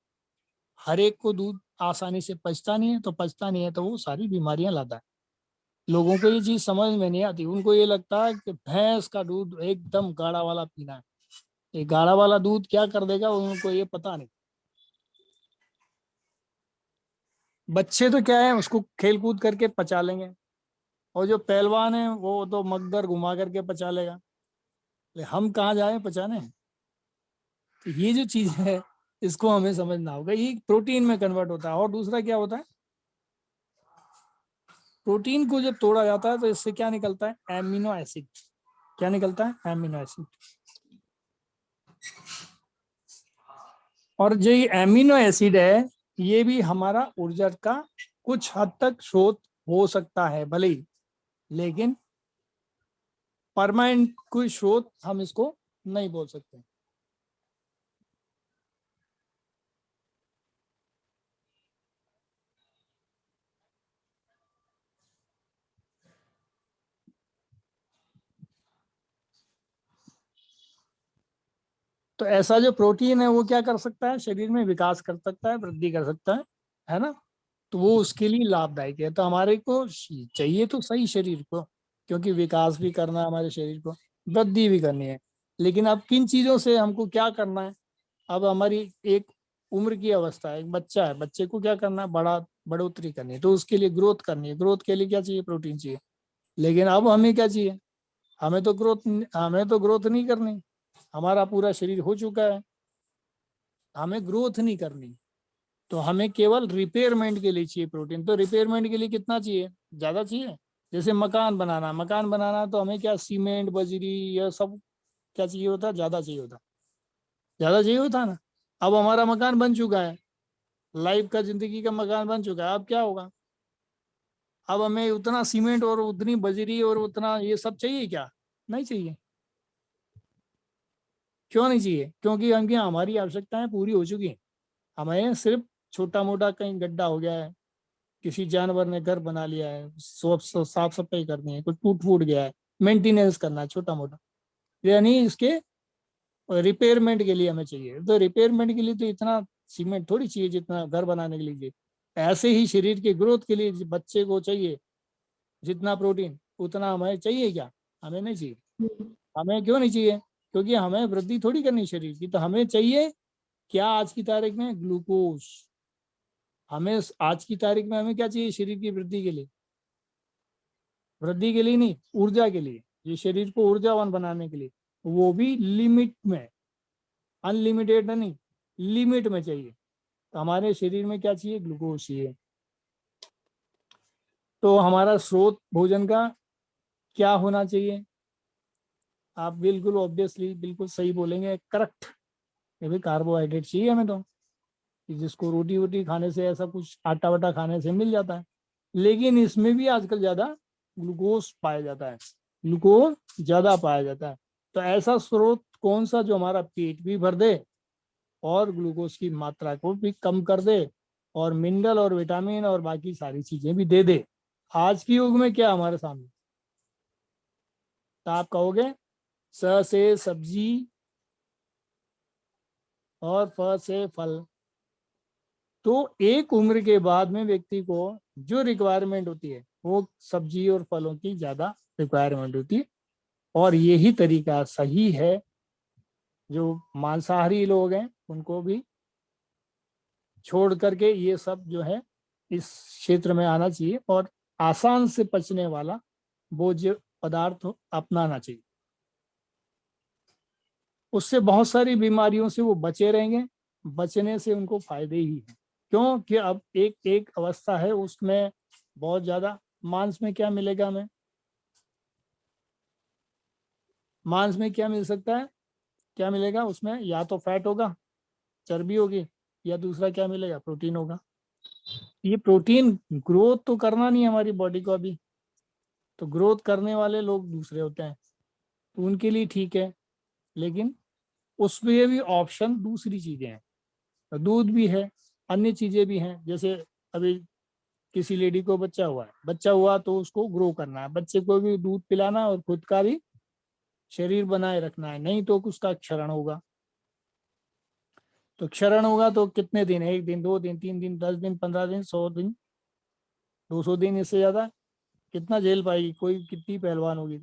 [SPEAKER 1] हर एक को दूध आसानी से पचता नहीं है, तो पचता नहीं है तो वो सारी बीमारियां लाता है। लोगों को ये चीज समझ में नहीं आती। उनको ये लगता है कि भैंस का दूध एकदम गाढ़ा वाला पीना है। ये गाढ़ा वाला दूध क्या कर देगा उनको ये पता नहीं। बच्चे तो क्या है, उसको खेल कूद करके पचा लेंगे, और जो पहलवान है वो तो मगदर घुमा करके पचा लेगा। हम कहाँ जाए पचाने। तो ये जो चीज है इसको हमें समझना होगा। ये प्रोटीन में कन्वर्ट होता है। और दूसरा क्या होता है, प्रोटीन को जब तोड़ा जाता है तो इससे क्या निकलता है, एमिनो एसिड। क्या निकलता है, एमिनो एसिड। और जो ये एमिनो एसिड है ये भी हमारा ऊर्जा का कुछ हद तक स्रोत हो सकता है भले ही, लेकिन परमानेंट कोई स्रोत हम इसको नहीं बोल सकते। तो ऐसा जो प्रोटीन है वो क्या कर सकता है, शरीर में विकास कर सकता है, वृद्धि कर सकता है ना। तो वो उसके लिए लाभदायक है। तो हमारे को चाहिए तो सही शरीर को, क्योंकि विकास भी करना है हमारे शरीर को, वृद्धि भी करनी है। लेकिन अब किन चीजों से हमको क्या करना है, अब हमारी एक उम्र की अवस्था है, एक बच्चा है, बच्चे को क्या करना है, बढ़ोतरी करनी है, तो उसके लिए ग्रोथ करनी है। ग्रोथ के लिए क्या चाहिए, प्रोटीन चाहिए। लेकिन अब हमें क्या चाहिए, हमें तो ग्रोथ नहीं करनी, हमारा पूरा शरीर हो चुका है, हमें ग्रोथ नहीं करनी। तो हमें केवल रिपेयरमेंट के लिए चाहिए प्रोटीन। तो रिपेयरमेंट के लिए कितना चाहिए, ज्यादा चाहिए। जैसे मकान बनाना तो हमें क्या, सीमेंट बजरी यह सब क्या चाहिए होता है, ज्यादा चाहिए होता ना। अब हमारा मकान बन चुका है, लाइफ का, जिंदगी का मकान बन चुका है, अब क्या होगा, अब हमें उतना सीमेंट और उतनी बजरी और उतना ये सब चाहिए क्या, नहीं चाहिए। क्यों नहीं चाहिए, क्योंकि हमारी आवश्यकताएं पूरी हो चुकी हैं। हमें सिर्फ छोटा मोटा कहीं गड्ढा हो गया है, किसी जानवर ने घर बना लिया है, साफ सफाई करनी है, कुछ टूट फूट गया है, मेंटेनेंस करना है छोटा मोटा, यानी इसके रिपेयरमेंट के लिए हमें चाहिए। तो रिपेयरमेंट के लिए तो इतना सीमेंट थोड़ी चाहिए जितना घर बनाने के लिए चाहिए। ऐसे ही शरीर के ग्रोथ के लिए बच्चे को चाहिए जितना प्रोटीन, उतना हमें चाहिए क्या, हमें नहीं चाहिए। हमें क्यों नहीं चाहिए, क्योंकि हमें वृद्धि थोड़ी करनी शरीर की। तो हमें चाहिए क्या, आज की तारीख में ग्लूकोज। हमें आज की तारीख में हमें क्या चाहिए, शरीर की वृद्धि के लिए, वृद्धि के लिए नहीं, ऊर्जा के लिए, ये शरीर को ऊर्जावान बनाने के लिए, वो भी लिमिट में, अनलिमिटेड नहीं, लिमिट में चाहिए। तो हमारे शरीर में क्या चाहिए, ग्लूकोज चाहिए। तो हमारा स्रोत भोजन का क्या होना चाहिए, आप बिल्कुल ऑब्वियसली बिल्कुल सही बोलेंगे, करेक्ट। ये भी कार्बोहाइड्रेट चाहिए हमें तो, कि जिसको रोटी वोटी खाने से, ऐसा कुछ आटा वाटा खाने से मिल जाता है। लेकिन इसमें भी आजकल ज्यादा ग्लूकोज पाया जाता है, ग्लूकोज ज्यादा पाया जाता है। तो ऐसा स्रोत कौन सा जो हमारा पेट भी भर दे और ग्लूकोज की मात्रा को भी कम कर दे और मिनरल और विटामिन और बाकी सारी चीजें भी दे दे। आज की युग में क्या हमारे सामने, तो आप कहोगे स से सब्जी और फ से फल। तो एक उम्र के बाद में व्यक्ति को जो रिक्वायरमेंट होती है वो सब्जी और फलों की ज्यादा रिक्वायरमेंट होती है। और यही तरीका सही है, जो मांसाहारी लोग हैं उनको भी छोड़ करके ये सब जो है इस क्षेत्र में आना चाहिए और आसान से पचने वाला भोज्य पदार्थ अपनाना चाहिए। उससे बहुत सारी बीमारियों से वो बचे रहेंगे, बचने से उनको फायदे ही है। क्योंकि अब एक एक अवस्था है उसमें बहुत ज्यादा मांस में क्या मिलेगा हमें, मांस में क्या मिल सकता है, क्या मिलेगा उसमें, या तो फैट होगा, चर्बी होगी, या दूसरा क्या मिलेगा, प्रोटीन होगा। ये प्रोटीन ग्रोथ तो करना नहीं है हमारी बॉडी को अभी, तो ग्रोथ करने वाले लोग दूसरे होते हैं, तो उनके लिए ठीक है। लेकिन उसमें भी ऑप्शन दूसरी चीजें हैं, तो दूध भी है, अन्य चीजें भी हैं। जैसे अभी किसी लेडी को बच्चा हुआ तो उसको ग्रो करना है, बच्चे को भी दूध पिलाना और खुद का भी शरीर बनाए रखना है, नहीं तो उसका क्षरण होगा। तो क्षरण होगा तो कितने दिन, एक दिन, 2 दिन, 3 दिन, 10 दिन, 15 दिन, 100 दिन, 200 दिन, इससे ज्यादा कितना झेल पाएगी, कोई कितनी पहलवान होगी।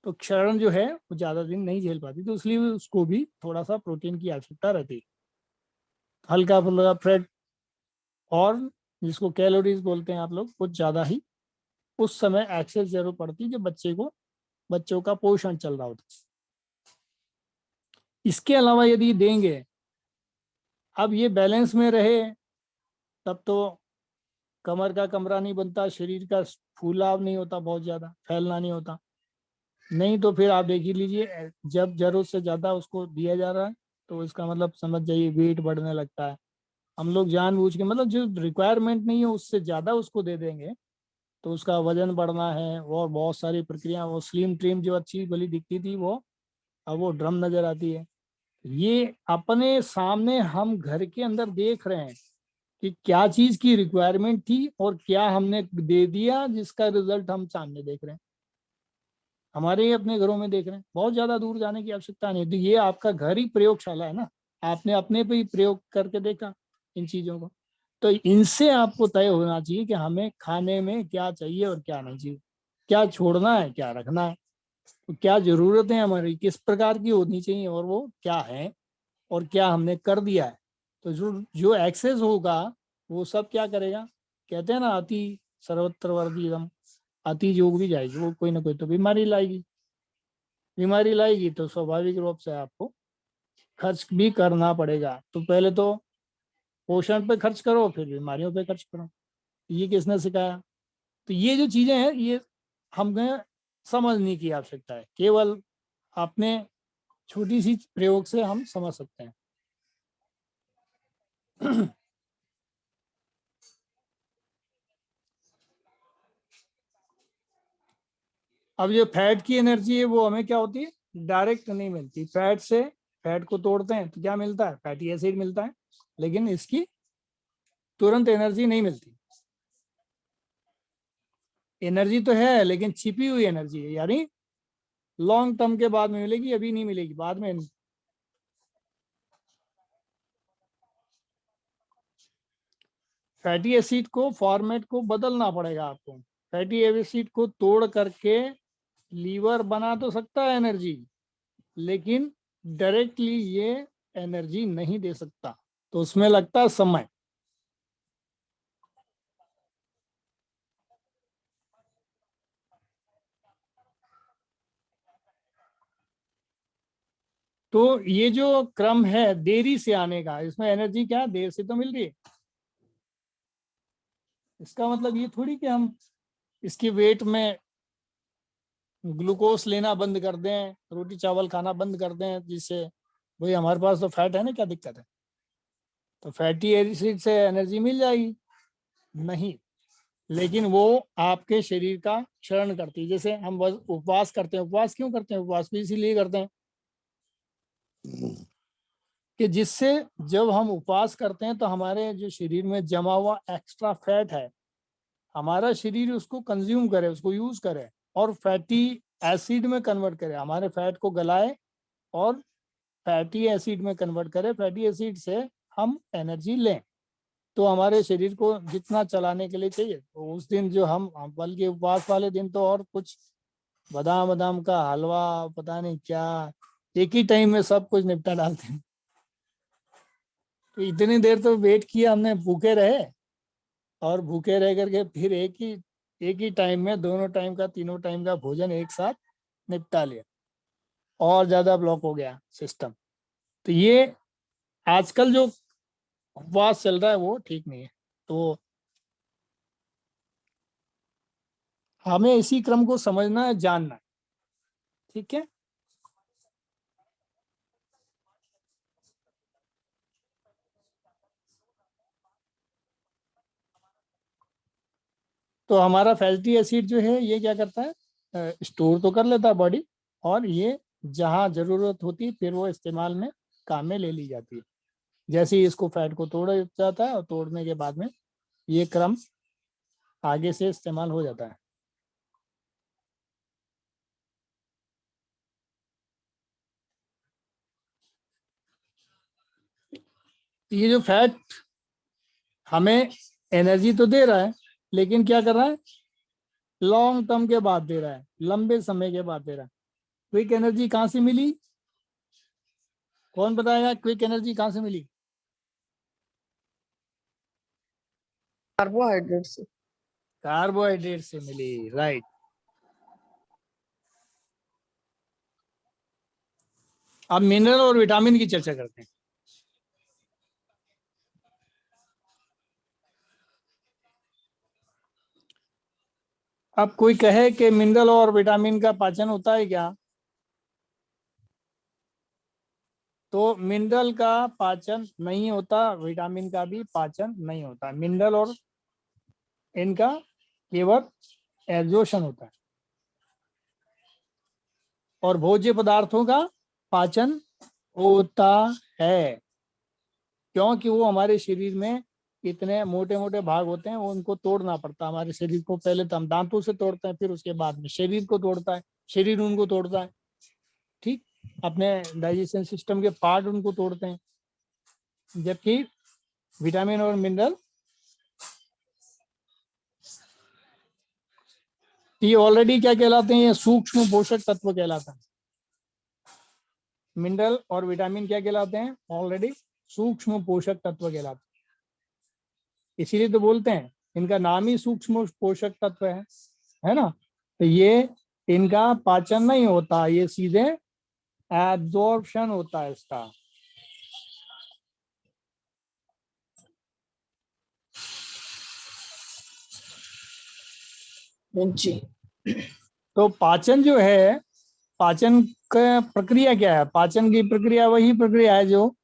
[SPEAKER 1] तो क्षरण जो है वो ज्यादा दिन नहीं झेल पाती, तो इसलिए उसको भी थोड़ा सा प्रोटीन की आवश्यकता रहती है, हल्का फुल्का फैट, और जिसको कैलोरीज बोलते हैं आप लोग, कुछ ज्यादा ही उस समय एक्सेस जरूर पड़ती है जब बच्चों का पोषण चल रहा होता है। इसके अलावा यदि देंगे, अब ये बैलेंस में रहे, तब तो कमर का कमरा नहीं बनता, शरीर का फूलाव नहीं होता, बहुत ज्यादा फैलना नहीं होता। नहीं तो फिर आप देख ही लीजिए, जब जरूरत से ज्यादा उसको दिया जा रहा है तो इसका मतलब समझ जाइए वेट बढ़ने लगता है, हम लोग जानबूझ के मतलब जो रिक्वायरमेंट नहीं है उससे ज्यादा उसको दे देंगे तो उसका वजन बढ़ना है और बहुत सारी प्रक्रिया, वो स्लिम ट्रिम जो अच्छी भली दिखती थी वो अब वो ड्रम नजर आती है। ये अपने सामने हम घर के अंदर देख रहे हैं कि क्या चीज की रिक्वायरमेंट थी और क्या हमने दे दिया जिसका रिजल्ट हम सामने देख रहे हैं, हमारे ही अपने घरों में देख रहे हैं। बहुत ज्यादा दूर जाने की आवश्यकता नहीं, तो ये आपका घर ही प्रयोगशाला है ना, आपने अपने पे ही प्रयोग करके देखा इन चीजों को। तो इनसे आपको तय होना चाहिए कि हमें खाने में क्या चाहिए और क्या नहीं चाहिए, क्या छोड़ना है क्या रखना है, तो क्या जरूरतें हमारी किस प्रकार की होनी चाहिए और वो क्या है और क्या हमने कर दिया है। तो जो जो एक्सेस होगा वो सब क्या करेगा, कहते हैं ना अति सर्वत्र वर्गीयम, अति योग भी जाएगी, वो कोई ना कोई तो बीमारी लाएगी, बीमारी लाएगी तो स्वाभाविक रूप से आपको खर्च भी करना पड़ेगा। तो पहले तो पोषण पे खर्च करो फिर बीमारियों पे खर्च करो, ये किसने सिखाया। तो ये जो चीजें हैं ये हमें समझने की आवश्यकता है, केवल अपने छोटी सी प्रयोग से हम समझ सकते हैं। अब जो फैट की एनर्जी है वो हमें क्या होती है, डायरेक्ट नहीं मिलती, फैट से फैट को तोड़ते हैं तो क्या मिलता है, फैटी एसिड मिलता है, लेकिन इसकी तुरंत एनर्जी नहीं मिलती। एनर्जी तो है लेकिन छिपी हुई एनर्जी है, यानी लॉन्ग टर्म के बाद में मिलेगी, अभी नहीं मिलेगी, बाद में। फैटी एसिड को फॉर्मेट को बदलना पड़ेगा आपको, फैटी एसिड को तोड़ करके लीवर बना तो सकता है एनर्जी, लेकिन डायरेक्टली ये एनर्जी नहीं दे सकता, तो उसमें लगता है समय। तो ये जो क्रम है देरी से आने का, इसमें एनर्जी क्या देर से तो मिल रही है, इसका मतलब ये थोड़ी कि हम इसके वेट में ग्लूकोज लेना बंद कर दें, रोटी चावल खाना बंद कर दें, जिससे भाई हमारे पास तो फैट है ना, क्या दिक्कत है, तो फैटी एसिड से एनर्जी मिल जाएगी। नहीं, लेकिन वो आपके शरीर का क्षरण करती है। जैसे हम बस उपवास करते हैं, उपवास क्यों करते हैं, उपवास भी इसीलिए करते हैं कि जिससे जब हम उपवास करते हैं तो हमारे जो शरीर में जमा हुआ एक्स्ट्रा फैट है, हमारा शरीर उसको कंज्यूम करे, उसको यूज करे और फैटी एसिड में कन्वर्ट करे, हमारे फैट को गलाए और फैटी एसिड में कन्वर्ट करे, फैटी एसिड से हम एनर्जी लें। तो हमारे शरीर को जितना चलाने के लिए चाहिए, तो उस दिन जो हम बल्कि उपवास वाले दिन तो और कुछ बादाम बादाम का हलवा पता नहीं क्या, एक ही टाइम में सब कुछ निपटा डालते हैं। तो इतनी देर तो वेट किया हमने, भूखे रहे और भूखे रह करके फिर एक ही टाइम में दोनों टाइम का तीनों टाइम का भोजन एक साथ निपटा लिया और ज्यादा ब्लॉक हो गया सिस्टम। तो ये आजकल जो उपवास चल रहा है वो ठीक नहीं है। तो हमें इसी क्रम को समझना है, जानना है, ठीक है। तो हमारा फैटी एसिड जो है ये क्या करता है, स्टोर तो कर लेता है बॉडी, और ये जहाँ जरूरत होती है फिर वो इस्तेमाल में काम में ले ली जाती है। जैसे ही इसको फैट को तोड़ा जाता है और तोड़ने के बाद में ये क्रम आगे से इस्तेमाल हो जाता है। ये जो फैट हमें एनर्जी तो दे रहा है, लेकिन क्या कर रहा है, लॉन्ग टर्म के बाद दे रहा है, लंबे समय के बाद दे रहा है। क्विक एनर्जी कहाँ से मिली, कौन बताएगा क्विक एनर्जी कहाँ से मिली।
[SPEAKER 2] कार्बोहाइड्रेट से।
[SPEAKER 1] कार्बोहाइड्रेट से मिली, राइट। अब मिनरल और विटामिन की चर्चा करते हैं। अब कोई कहे कि मिनरल और विटामिन का पाचन होता है क्या, तो मिनरल का पाचन नहीं होता, विटामिन का भी पाचन नहीं होता। मिनरल और इनका केवल एब्जॉर्प्शन होता है, और भोज्य पदार्थों का पाचन होता है, क्योंकि वो हमारे शरीर में इतने मोटे मोटे भाग होते हैं, वो उनको तोड़ना पड़ता है हमारे शरीर को। पहले तो हम दांतों से तोड़ते हैं, फिर उसके बाद में शरीर को तोड़ता है, शरीर उनको तोड़ता है, ठीक, अपने डाइजेशन सिस्टम के पार्ट उनको तोड़ते हैं। जबकि विटामिन और मिनरल ये ऑलरेडी क्या कहलाते हैं, ये सूक्ष्म पोषक तत्व कहलाता है। मिनरल और विटामिन क्या कहलाते हैं, ऑलरेडी सूक्ष्म पोषक तत्व कहलाते हैं। इसीलिए तो बोलते हैं इनका नाम ही सूक्ष्म पोषक तत्व है ना। तो ये इनका पाचन नहीं होता, ये सीधे एब्जॉर्प्शन होता है इसका।
[SPEAKER 2] जी।
[SPEAKER 1] तो पाचन जो है, पाचन का प्रक्रिया क्या है? पाचन की प्रक्रिया वही प्रक्रिया है जो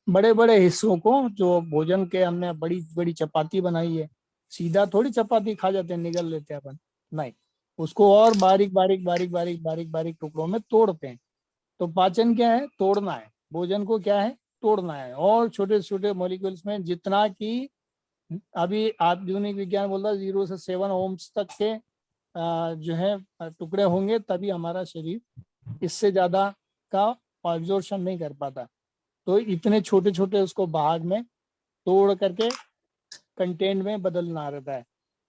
[SPEAKER 1] बड़े बड़े हिस्सों को, जो भोजन के हमने बड़ी बड़ी चपाती बनाई है, सीधा थोड़ी चपाती खा जाते हैं, निगल लेते हैं अपन, नहीं, उसको और बारीक बारीक बारीक बारीक बारीक बारीक टुकड़ों में तोड़ते हैं। तो पाचन क्या है? तोड़ना है भोजन को, क्या है? तोड़ना है। और छोटे छोटे मॉलिक्यूल्स में जितना कि अभी आधुनिक विज्ञान बोलता है 0 से 7 ओम्स तक के जो है टुकड़े होंगे, तभी हमारा शरीर इससे ज्यादा का ऑब्जॉर्प्शन नहीं कर पाता। तो इतने छोटे छोटे उसको भाग में तोड़ करके कंटेंट में बदलना रहता है,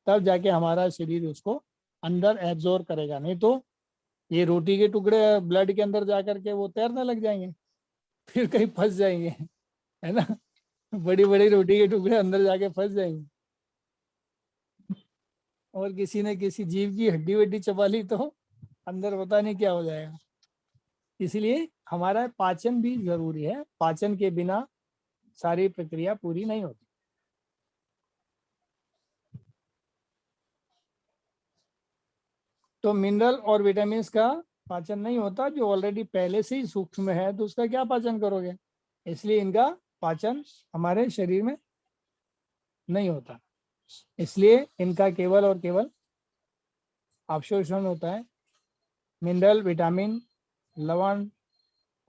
[SPEAKER 1] तब जाके हमारा शरीर उसको अंदर एब्जॉर्ब करेगा। नहीं तो ये रोटी के टुकड़े ब्लड के अंदर जा करके वो तैरने लग जाएंगे, फिर कहीं फंस जाएंगे, है ना। बड़ी बड़ी रोटी के टुकड़े अंदर जाके फंस जाएंगे, और किसी ने किसी जीव की हड्डी वड्डी चबा ली तो अंदर पता नहीं क्या हो जाएगा। इसलिए हमारा पाचन भी जरूरी है, पाचन के बिना सारी प्रक्रिया पूरी नहीं होती। तो मिनरल और विटामिन का पाचन नहीं होता, जो ऑलरेडी पहले से ही सूक्ष्म है, तो उसका क्या पाचन करोगे? इसलिए इनका पाचन हमारे शरीर में नहीं होता, इसलिए इनका केवल और केवल अवशोषण होता है। मिनरल, विटामिन, लवण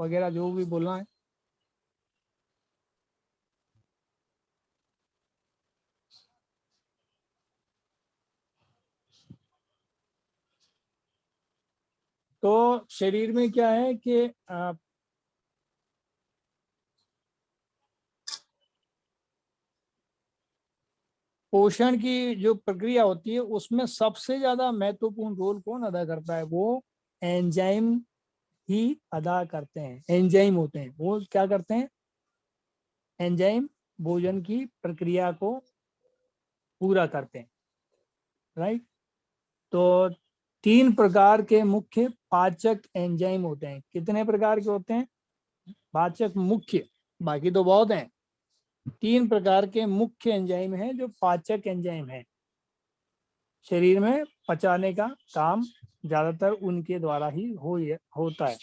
[SPEAKER 1] वगैरह जो भी बोलना है। तो शरीर में क्या है कि पोषण की जो प्रक्रिया होती है, उसमें सबसे ज्यादा महत्वपूर्ण रोल कौन अदा करता है? वो एंजाइम ही अदा करते हैं। एंजाइम होते हैं, वो क्या करते हैं? एंजाइम भोजन की प्रक्रिया को पूरा करते हैं, राइट। तो 3 प्रकार के मुख्य पाचक एंजाइम होते हैं। कितने प्रकार के होते हैं पाचक? मुख्य, बाकी तो बहुत हैं। 3 प्रकार के मुख्य एंजाइम हैं जो पाचक एंजाइम हैं। शरीर में पचाने का काम ज्यादातर उनके द्वारा ही होता है।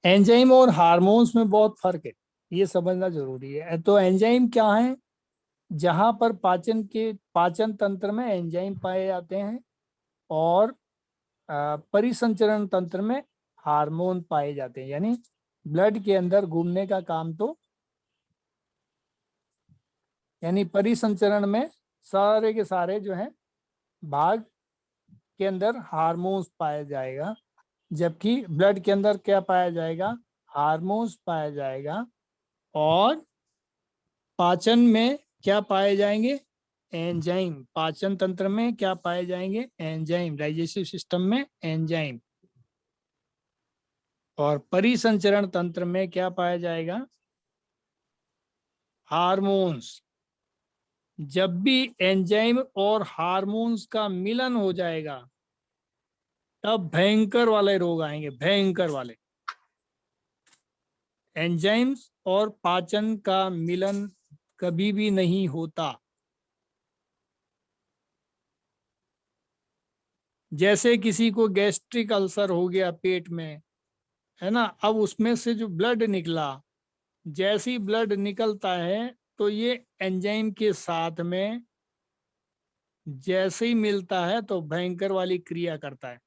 [SPEAKER 1] एंजाइम और हार्मोन्स में बहुत फर्क है, ये समझना जरूरी है। तो एंजाइम क्या है? जहां पर पाचन तंत्र में एंजाइम पाए जाते हैं, और परिसंचरण तंत्र में हार्मोन पाए जाते हैं। यानी ब्लड के अंदर घूमने का काम तो, यानी परिसंचरण में सारे के सारे जो है भाग के अंदर हार्मोन्स पाया जाएगा, जबकि ब्लड के अंदर क्या पाया जाएगा? हार्मोन्स पाया जाएगा। और पाचन में क्या पाए जाएंगे? एंजाइम। पाचन तंत्र में क्या पाए जाएंगे? एंजाइम। डाइजेस्टिव सिस्टम में एंजाइम। और परिसंचरण तंत्र में क्या पाया जाएगा? हार्मोन्स। जब भी एंजाइम और हार्मोन्स का मिलन हो जाएगा, तब भयंकर वाले रोग आएंगे, भयंकर वाले। एंजाइम्स और पाचन का मिलन कभी भी नहीं होता। जैसे किसी को गैस्ट्रिक अल्सर हो गया पेट में, है ना, अब उसमें से जो ब्लड निकला, जैसी ब्लड निकलता है तो ये एंजाइम के साथ में जैसे ही मिलता है तो भयंकर वाली क्रिया करता है,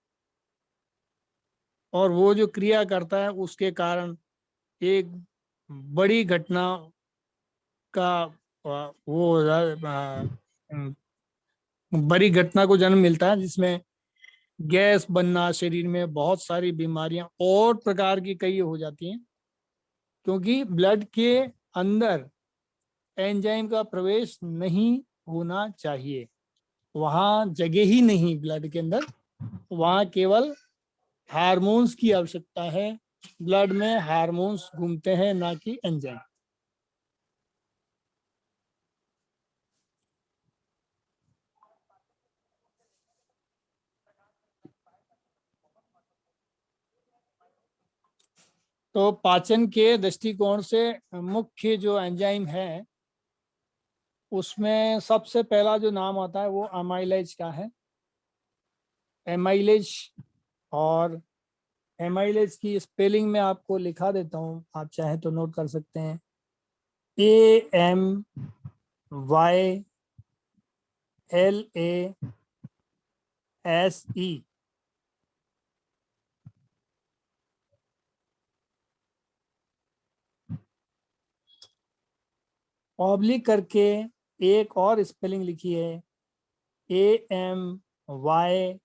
[SPEAKER 1] और वो जो क्रिया करता है उसके कारण एक बड़ी घटना का वो बड़ी घटना को जन्म मिलता है, जिसमें गैस बनना, शरीर में बहुत सारी बीमारियां और प्रकार की कई हो जाती हैं, क्योंकि ब्लड के अंदर एंजाइम का प्रवेश नहीं होना चाहिए। वहां जगह ही नहीं ब्लड के अंदर, वहां केवल हार्मोन्स की आवश्यकता है। ब्लड में हार्मोन्स घूमते हैं, ना कि एंजाइम। तो पाचन के दृष्टिकोण से मुख्य जो एंजाइम है उसमें सबसे पहला जो नाम आता है वो अमाइलेज का है। एमाइलेज, और एमाइलेज की स्पेलिंग में आपको लिखा देता हूँ, आप चाहे तो नोट कर सकते हैं। AMYLASE। ऑब्लिक करके एक और स्पेलिंग लिखी है, AMYLOPSIN।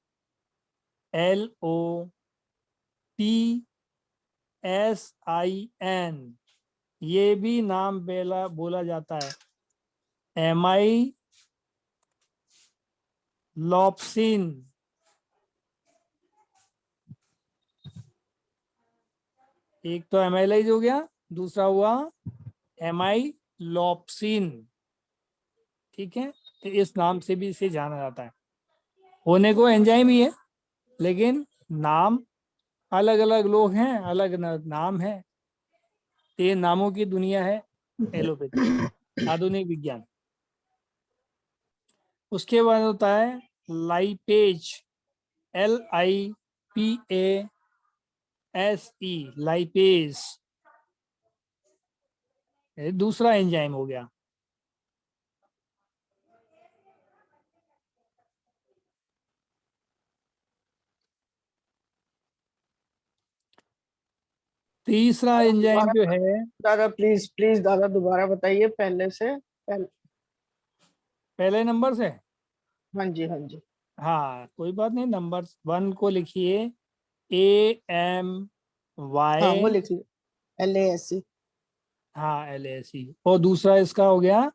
[SPEAKER 1] ये भी नाम बोला जाता है, एमाइलोप्सिन। एक तो एमाइलाइज हो गया, दूसरा हुआ एमाइलोप्सिन। ठीक है, तो इस नाम से भी इसे जाना जाता है। होने को एंजाइम ही है, लेकिन नाम अलग अलग लोग हैं, अलग नाम है। ये नामों की दुनिया है एलोपैथी, आधुनिक विज्ञान। उसके बाद होता है लाइपेज, LIPASE, लाइपेज। दूसरा एंजाइम हो गया। तीसरा एंजाइम जो है,
[SPEAKER 2] दादा प्लीज प्लीज दादा दोबारा बताइए पहले से
[SPEAKER 1] पहले नंबर से।
[SPEAKER 2] हाँ जी हाँ जी।
[SPEAKER 1] हाँ कोई बात नहीं, नंबर 1 को लिखिए AMY।
[SPEAKER 2] हाँ वो लिख लिया, LASE।
[SPEAKER 1] हाँ LASE। और दूसरा इसका हो गया,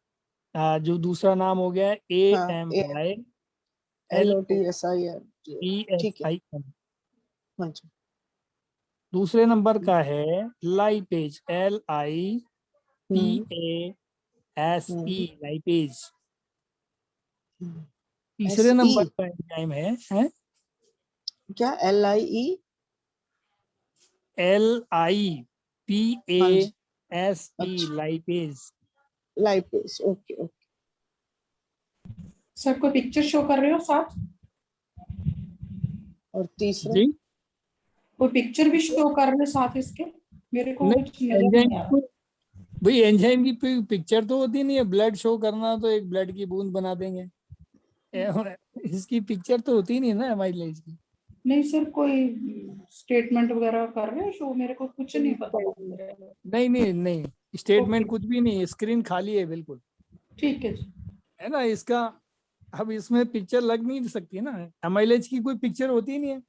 [SPEAKER 1] जो दूसरा नाम हो गया
[SPEAKER 2] हाँ LOTSIN। ठीक है।
[SPEAKER 1] AMYLOPSIN।
[SPEAKER 2] हाँ जी।
[SPEAKER 1] दूसरे नंबर का है लाइपेज,
[SPEAKER 2] हम्म
[SPEAKER 1] LIPASE,
[SPEAKER 2] हम्म
[SPEAKER 1] लाइपेज। तीसरे
[SPEAKER 2] SE।
[SPEAKER 1] नंबर का एंजाइम है
[SPEAKER 2] क्या LIE? हाँ जी।
[SPEAKER 1] LIPASE,
[SPEAKER 2] अच्छा,
[SPEAKER 1] lipase.
[SPEAKER 2] Lipase. Okay okay.
[SPEAKER 4] Sir कोई पिक्चर शो कर रहे हो साथ?
[SPEAKER 2] और तीसरा?
[SPEAKER 1] जी
[SPEAKER 4] कोई पिक्चर भी शो कर रहे हो साथ इसके? मेरे को
[SPEAKER 1] नहीं,
[SPEAKER 4] कुछ नजर
[SPEAKER 1] एंजाइम
[SPEAKER 4] नहीं आ रहा।
[SPEAKER 1] भाई एंजाइम की पिक्चर तो होती नहीं है। ब्लड शो करना तो एक ब्लड की बूंद बना देंगे, इसकी पिक्चर तो होती नहीं ना एमाइलेज की।
[SPEAKER 4] नहीं सर, कोई स्टेटमेंट वगैरह कर रहे हो शो? मेरे को कुछ नहीं पता लग रहा है।
[SPEAKER 1] नहीं नहीं नहीं,
[SPEAKER 4] ओके,
[SPEAKER 1] स्टेटमेंट कुछ भी नहीं, स्क्रीन खाली है बिल्कुल,
[SPEAKER 4] ठीक है जी।
[SPEAKER 1] है ना इसका। अब इसमें पिक्चर लग नहीं सकती ना, एमाइलेज की कोई पिक्चर होती नहीं है।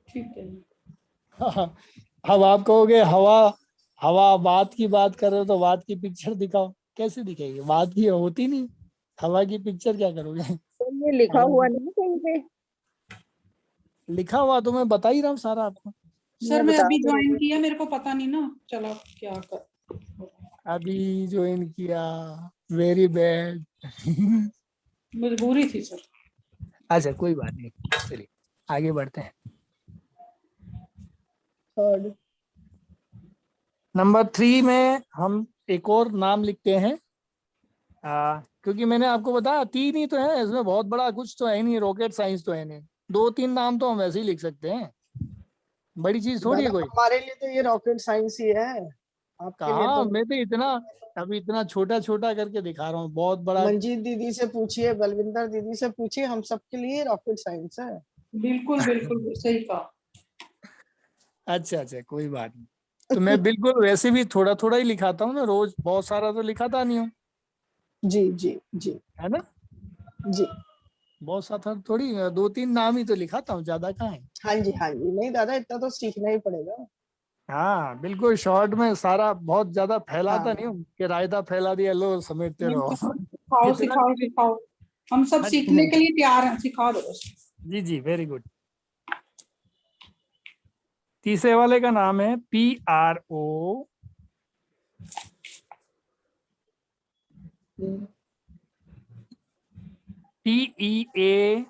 [SPEAKER 4] ठीक है जी।
[SPEAKER 1] हाँ, अब आप कहोगे हवा, हवा बात की बात कर रहे हो तो बात की पिक्चर दिखाओ, कैसे दिखेगी? बात की होती नहीं, हवा की पिक्चर क्या करोगे?
[SPEAKER 5] तो ये लिखा
[SPEAKER 1] हवा
[SPEAKER 5] हुआ
[SPEAKER 1] की
[SPEAKER 5] नहीं कहीं पे?
[SPEAKER 1] लिखा हुआ तो मैं बता ही रहा हूँ सारा आपको।
[SPEAKER 4] सर
[SPEAKER 5] मैं
[SPEAKER 4] मैं
[SPEAKER 5] बता
[SPEAKER 4] अभी
[SPEAKER 5] तो
[SPEAKER 4] ज्वाइन
[SPEAKER 5] रही
[SPEAKER 4] किया, मेरे को पता नहीं ना चला क्या कर।
[SPEAKER 1] अभी ज्वाइन किया, वेरी बैड।
[SPEAKER 4] मजबूरी थी सर।
[SPEAKER 1] अच्छा कोई बात नहीं, चलिए आगे बढ़ते हैं।
[SPEAKER 2] थर्ड।
[SPEAKER 1] नंबर 3 में हम एक और नाम लिखते हैं, क्योंकि मैंने आपको बताया 3 ही तो है, इसमें बहुत बड़ा कुछ तो है नहीं, रॉकेट साइंस तो है नहीं। 2-3 नाम तो हम वैसे ही लिख सकते हैं, बड़ी चीज थोड़ी है
[SPEAKER 2] दादा
[SPEAKER 1] कोई।
[SPEAKER 2] हमारे लिए तो ये रॉकेट साइंस ही है, आपके लिए
[SPEAKER 1] कहाँ,
[SPEAKER 2] तो।
[SPEAKER 1] मैं तो इतना अभी इतना छोटा छोटा करके दिखा रहा हूँ, बहुत बड़ा।
[SPEAKER 2] मंजीत दीदी से पूछिए, बलविंदर दीदी से पूछिए, हम सबके लिए रॉकेट साइंस है।
[SPEAKER 4] बिल्कुल बिल्कुल सही कहा।
[SPEAKER 1] अच्छा अच्छा, कोई बात नहीं। तो मैं बिल्कुल वैसे भी थोड़ा थोड़ा ही लिखाता हूँ ना, रोज बहुत सारा तो लिखाता नहीं हूँ,
[SPEAKER 2] जी जी जी
[SPEAKER 1] है ना।
[SPEAKER 2] जी।
[SPEAKER 1] बहुत सारा थोड़ी, 2-3 नाम ही तो लिखाता हूँ, ज्यादा कहाँ है।
[SPEAKER 2] हाँ जी हाँ जी, नहीं दादा इतना तो सीखना ही पड़ेगा।
[SPEAKER 1] हाँ बिल्कुल, शॉर्ट में सारा बहुत ज्यादा फैलाता नहीं
[SPEAKER 2] हाँ
[SPEAKER 1] हूँ कि रायता फैला दिया लो समेटते
[SPEAKER 4] नहीं,
[SPEAKER 1] रहो।
[SPEAKER 4] सिखाओ
[SPEAKER 1] जितना
[SPEAKER 4] सिखाओ
[SPEAKER 1] भी।
[SPEAKER 4] सिखाओ, हम सब
[SPEAKER 1] हाँ
[SPEAKER 4] सीखने के लिए तैयार हैं, सिखा दो बस।
[SPEAKER 1] जी जी, वेरी गुड। तीसरे वाले का नाम है PRO TEASE।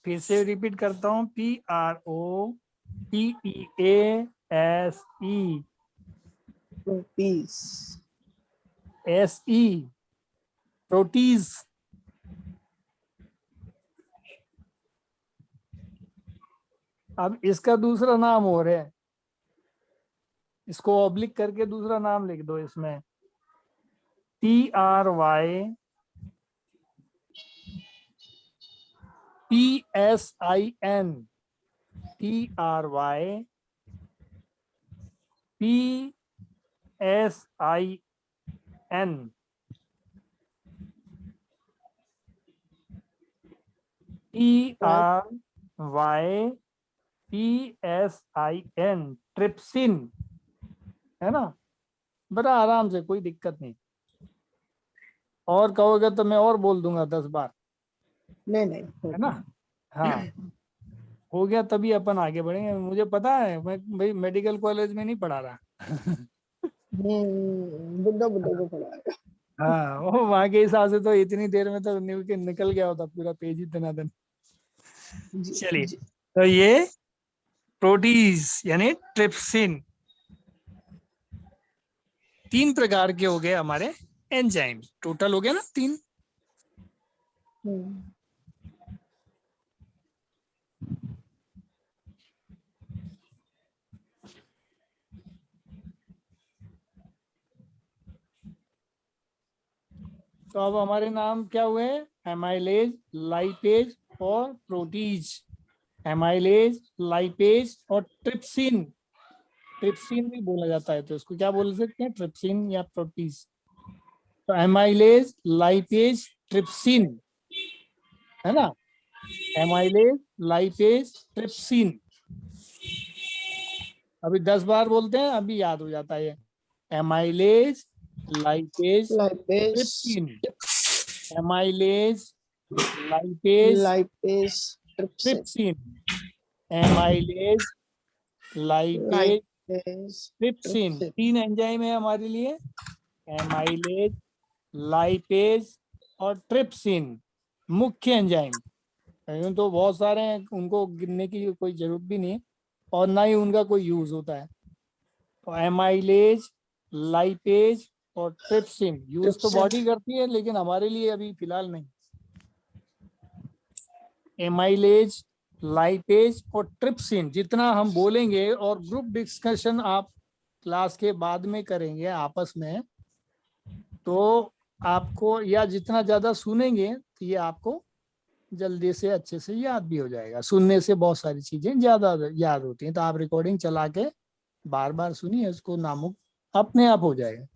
[SPEAKER 1] फिर से रिपीट करता हूँ, PRO TEASE
[SPEAKER 2] पीस।
[SPEAKER 1] SE, protease. अब इसका दूसरा नाम और है, इसको ऑब्लिक करके दूसरा नाम लिख दो इसमें, TRY PSIN, TRY PSIN, TRYPSIN, trypsin, है ना। बड़ा आराम से, कोई दिक्कत नहीं। और कहोगे तो मैं और बोल दूंगा 10 बार,
[SPEAKER 2] नहीं नहीं
[SPEAKER 1] है ना। हाँ, हो गया तभी अपन आगे बढ़ेंगे। मुझे पता है, मैं भाई मेडिकल कॉलेज में नहीं पढ़ा रहा।
[SPEAKER 2] बुड्ढा बुड्ढा को पढ़ाएगा।
[SPEAKER 1] हाँ, वो वहां के हिसाब से तो इतनी देर में तो निकल गया होता पूरा पेज ही दनादन।
[SPEAKER 2] जी
[SPEAKER 1] चलिए,
[SPEAKER 2] जी।
[SPEAKER 1] तो ये प्रोटीज यानी ट्रिप्सिन, 3 प्रकार के हो गए हमारे एंजाइम। टोटल हो गया ना 3।
[SPEAKER 2] हम्म,
[SPEAKER 1] तो अब हमारे नाम क्या हुए, एमाइलेज, लाइपेज और प्रोटीज। एमाइलेज, लाइपेज और ट्रिप्सिन। ट्रिप्सिन भी बोला जाता है, तो इसको क्या बोल सकते हैं, ट्रिप्सिन या प्रोटीज। तो एमाइलेज, लाइपेज, ट्रिप्सिन, है ना। Amylase, lipase, trypsin. अभी 10 बार बोलते हैं, अभी याद हो जाता है ये। Amylase, lipase,
[SPEAKER 2] lipase,
[SPEAKER 1] trypsin. Amylase, lipase,
[SPEAKER 2] lipase, trypsin,
[SPEAKER 1] trypsin. Amylase, lipase,
[SPEAKER 2] lipase,
[SPEAKER 1] trypsin,
[SPEAKER 2] trypsin.
[SPEAKER 1] 3 enzyme है हमारे लिए। एमाइलेज, लाइपेज और ट्रिप्सिन मुख्य एंजाइम। यूं तो बहुत सारे हैं, उनको गिनने की कोई जरूरत भी नहीं है, और ना ही उनका कोई यूज होता है। तो एमाइलेज, लाइपेज और ट्रिप्सिन यूज तो
[SPEAKER 2] ट्रिप्सिन।
[SPEAKER 1] बॉडी करती है, लेकिन हमारे लिए अभी फिलहाल नहीं। एमाइलेज, लाइपेज और ट्रिप्सिन जितना हम बोलेंगे, और ग्रुप डिस्कशन आप क्लास के बाद में करेंगे आपस में, तो आपको, या जितना ज्यादा सुनेंगे तो ये आपको जल्दी से अच्छे से याद भी हो जाएगा। सुनने से बहुत सारी चीजें ज्यादा याद होती हैं, तो आप रिकॉर्डिंग चला के बार बार सुनिए, उसको नामुक अपने आप हो जाएगा।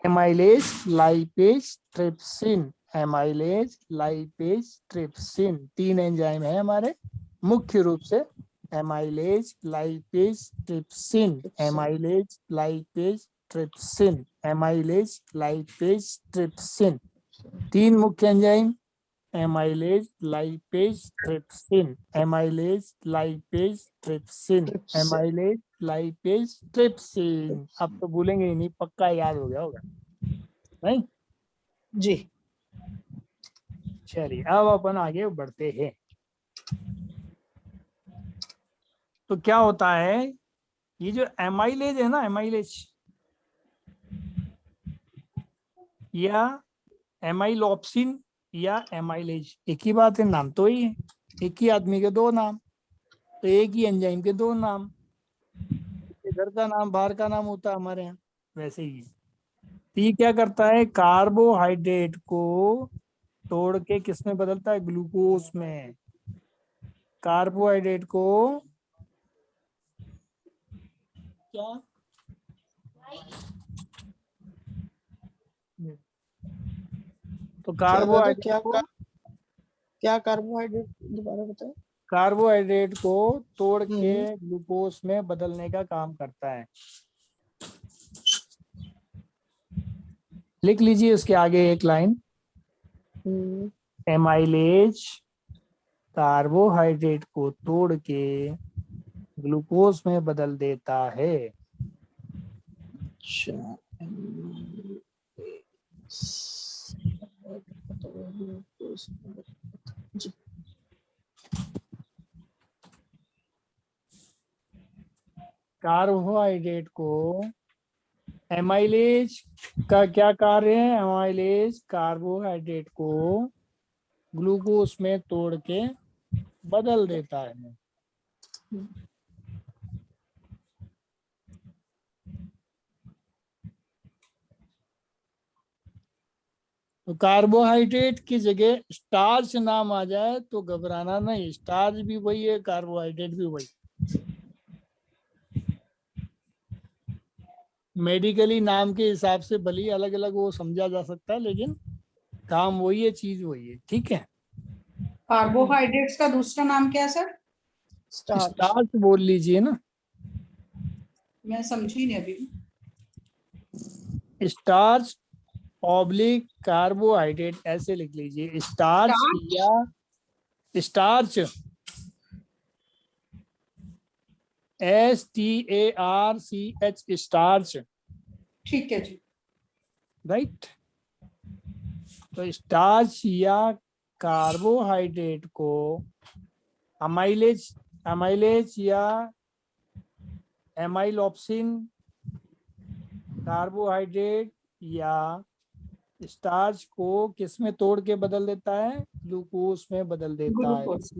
[SPEAKER 1] Amylase, lipase, trypsin. Amylase, lipase, trypsin 3 enzyme है हमारे मुख्य रूप से। Amylase, lipase, trypsin. Amylase, lipase, trypsin. Amylase, lipase, trypsin 3 मुख्य enzyme. Amylase, lipase, trypsin. Amylase, lipase, trypsin.
[SPEAKER 2] Trypsin.
[SPEAKER 1] Amylase, lipase, trypsin. अब तो भूलेंगे ही नहीं, पक्का याद हो गया होगा, नहीं।
[SPEAKER 2] जी।
[SPEAKER 1] चलिए, अब अपन आगे बढ़ते हैं। तो क्या होता है, ये जो एमाइलेज है ना, एमाइलेज, या एमाइलोप्सिन या एमाइलेज, एक ही बात है, नाम तो ही है, एक ही आदमी के दो नाम, तो एक ही एंजाइम के दो नाम, इधर का नाम बाहर का नाम होता है हमारे यहाँ, वैसे ही है। तो ये क्या करता है, कार्बोहाइड्रेट को तोड़ के किस में बदलता है, ग्लूकोज में। कार्बोहाइड्रेट को क्या, तो कार्बोहाइड्रेट को,
[SPEAKER 2] क्या कार्बोहाइड्रेट दोबारा बताए।
[SPEAKER 1] कार्बोहाइड्रेट को तोड़ के
[SPEAKER 2] हम्म।
[SPEAKER 1] ग्लूकोज में बदलने का काम करता है। लिख लीजिए उसके आगे एक लाइन, एमाइलेज कार्बोहाइड्रेट को तोड़ के ग्लूकोज में बदल देता है।
[SPEAKER 2] अच्छा,
[SPEAKER 1] कार्बोहाइड्रेट को, एमाइलेज का क्या कार्य है, एमाइलेज कार्बोहाइड्रेट को ग्लूकोज में तोड़ के बदल देता है। तो कार्बोहाइड्रेट की जगह स्टार्च नाम आ जाए तो घबराना नहीं, स्टार्च भी वही है, कार्बोहाइड्रेट भी वही। मेडिकली नाम के हिसाब से भले ही अलग अलग वो समझा जा सकता है, लेकिन काम वही है, चीज वही है, ठीक है।
[SPEAKER 4] कार्बोहाइड्रेट्स का दूसरा नाम क्या है सर?
[SPEAKER 1] स्टार्च बोल लीजिए ना,
[SPEAKER 4] मैं समझी नहीं अभी।
[SPEAKER 1] स्टार्च ऑब्लिक कार्बोहाइड्रेट ऐसे लिख लीजिए, स्टार्च या स्टार्च, STARCH, स्टार्च,
[SPEAKER 4] ठीक है जी।
[SPEAKER 1] राइट। तो स्टार्च या कार्बोहाइड्रेट को अमाइलेज या एमाइलोप्सिन, कार्बोहाइड्रेट या स्टार्च को किस में तोड़ के बदल देता है, ग्लूकोज में बदल देता है।
[SPEAKER 4] ग्लूकोज।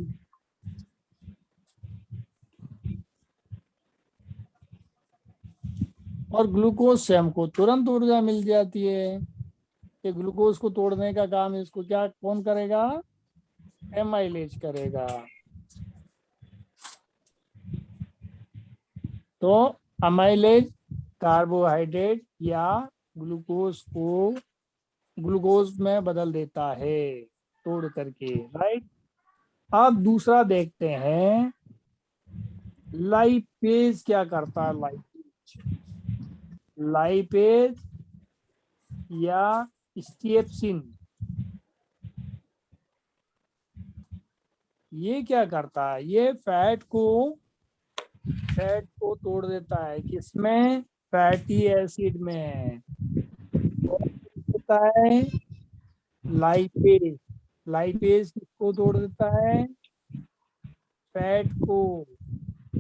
[SPEAKER 1] और ग्लूकोज से हमको तुरंत ऊर्जा मिल जाती है। कि ग्लूकोज को तोड़ने का काम इसको क्या कौन करेगा, एमाइलेज करेगा। तो अमाइलेज कार्बोहाइड्रेट या ग्लूकोज को ग्लूकोज में बदल देता है तोड़ करके, राइट। अब दूसरा देखते हैं, लाइपेज क्या करता है, लाइपेज या स्टेप्सिन, ये क्या करता है, ये फैट को तोड़ देता है, किसमें, फैटी एसिड में। होता है लाइपेज, लाइपेज किसको तोड़ देता है, फैट को।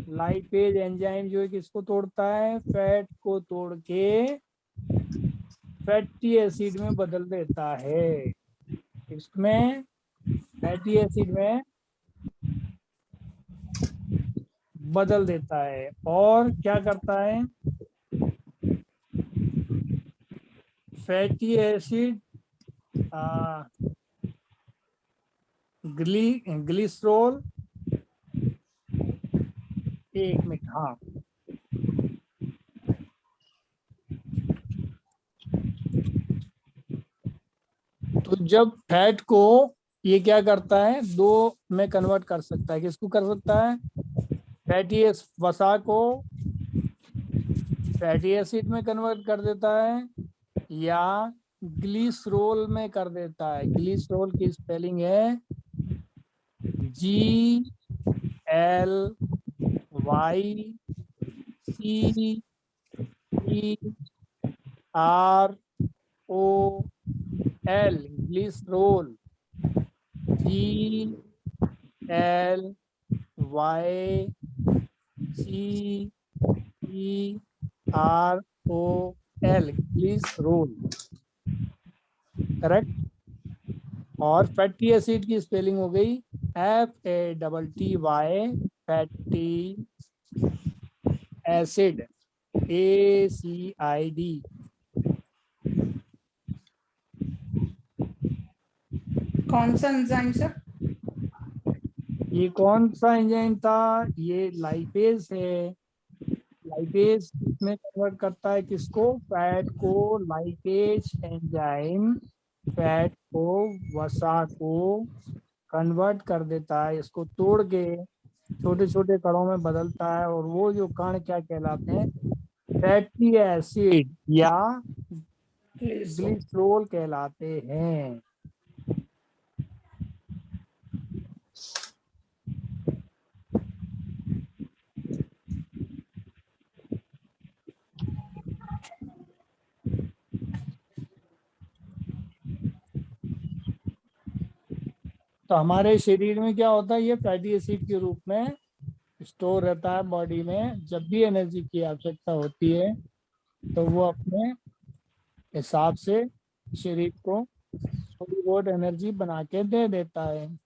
[SPEAKER 1] लाइपेज एंजाइम जो है किसको तोड़ता है, फैट को तोड़ के फैटी एसिड में बदल देता है। इसमें फैटी एसिड में बदल देता है। और क्या करता है, फैटी एसिड ग्लिसरॉल, एक मिनट, हाँ, तो जब फैट को ये क्या करता है, दो में कन्वर्ट कर सकता है, किसको कर सकता है, फैटी वसा को फैटी एसिड में कन्वर्ट कर देता है या ग्लिसरॉल में कर देता है। ग्लिसरॉल की स्पेलिंग है GLYCEROL, glycerol, GLYCEROL, glycerol. Correct. और फैटी एसिड की स्पेलिंग हो गई FATTY, फैटी एसिड ACID।
[SPEAKER 4] कौन सा एंजाइम सर?
[SPEAKER 1] ये कौन सा एंजाइम था? ये लाइपेज है। लाइपेज में कन्वर्ट करता है किसको? फैट को। लाइपेज एंजाइम फैट को, वसा को कन्वर्ट कर देता है, इसको तोड़ के छोटे छोटे कणों में बदलता है, और वो जो कण क्या कहलाते हैं? फैटी एसिड या
[SPEAKER 4] ग्लिसरॉल।
[SPEAKER 1] ग्लिसरॉल कहलाते हैं। तो हमारे शरीर में क्या होता है? ये फैटी एसिड के रूप में स्टोर रहता है बॉडी में। जब भी एनर्जी की आवश्यकता होती है तो वो अपने हिसाब से शरीर को थोड़ी बहुत एनर्जी बना के दे देता है।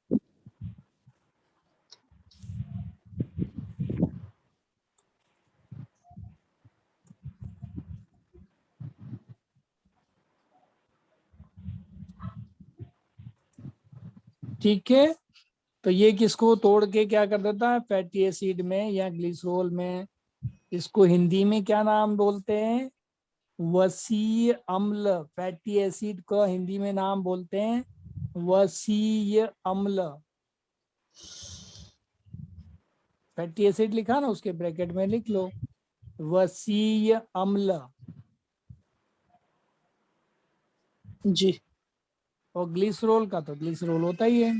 [SPEAKER 1] ठीक है। तो ये किसको तोड़ के क्या कर देता है? फैटी एसिड में या ग्लिसरॉल में। इसको हिंदी में क्या नाम बोलते हैं? वसीय अम्ल। फैटी एसिड को हिंदी में नाम बोलते हैं वसीय अम्ल। फैटी एसिड लिखा ना, उसके ब्रैकेट में लिख लो वसीय अम्ल।
[SPEAKER 2] जी।
[SPEAKER 1] और ग्लिसरॉल का तो ग्लिसरॉल होता ही है,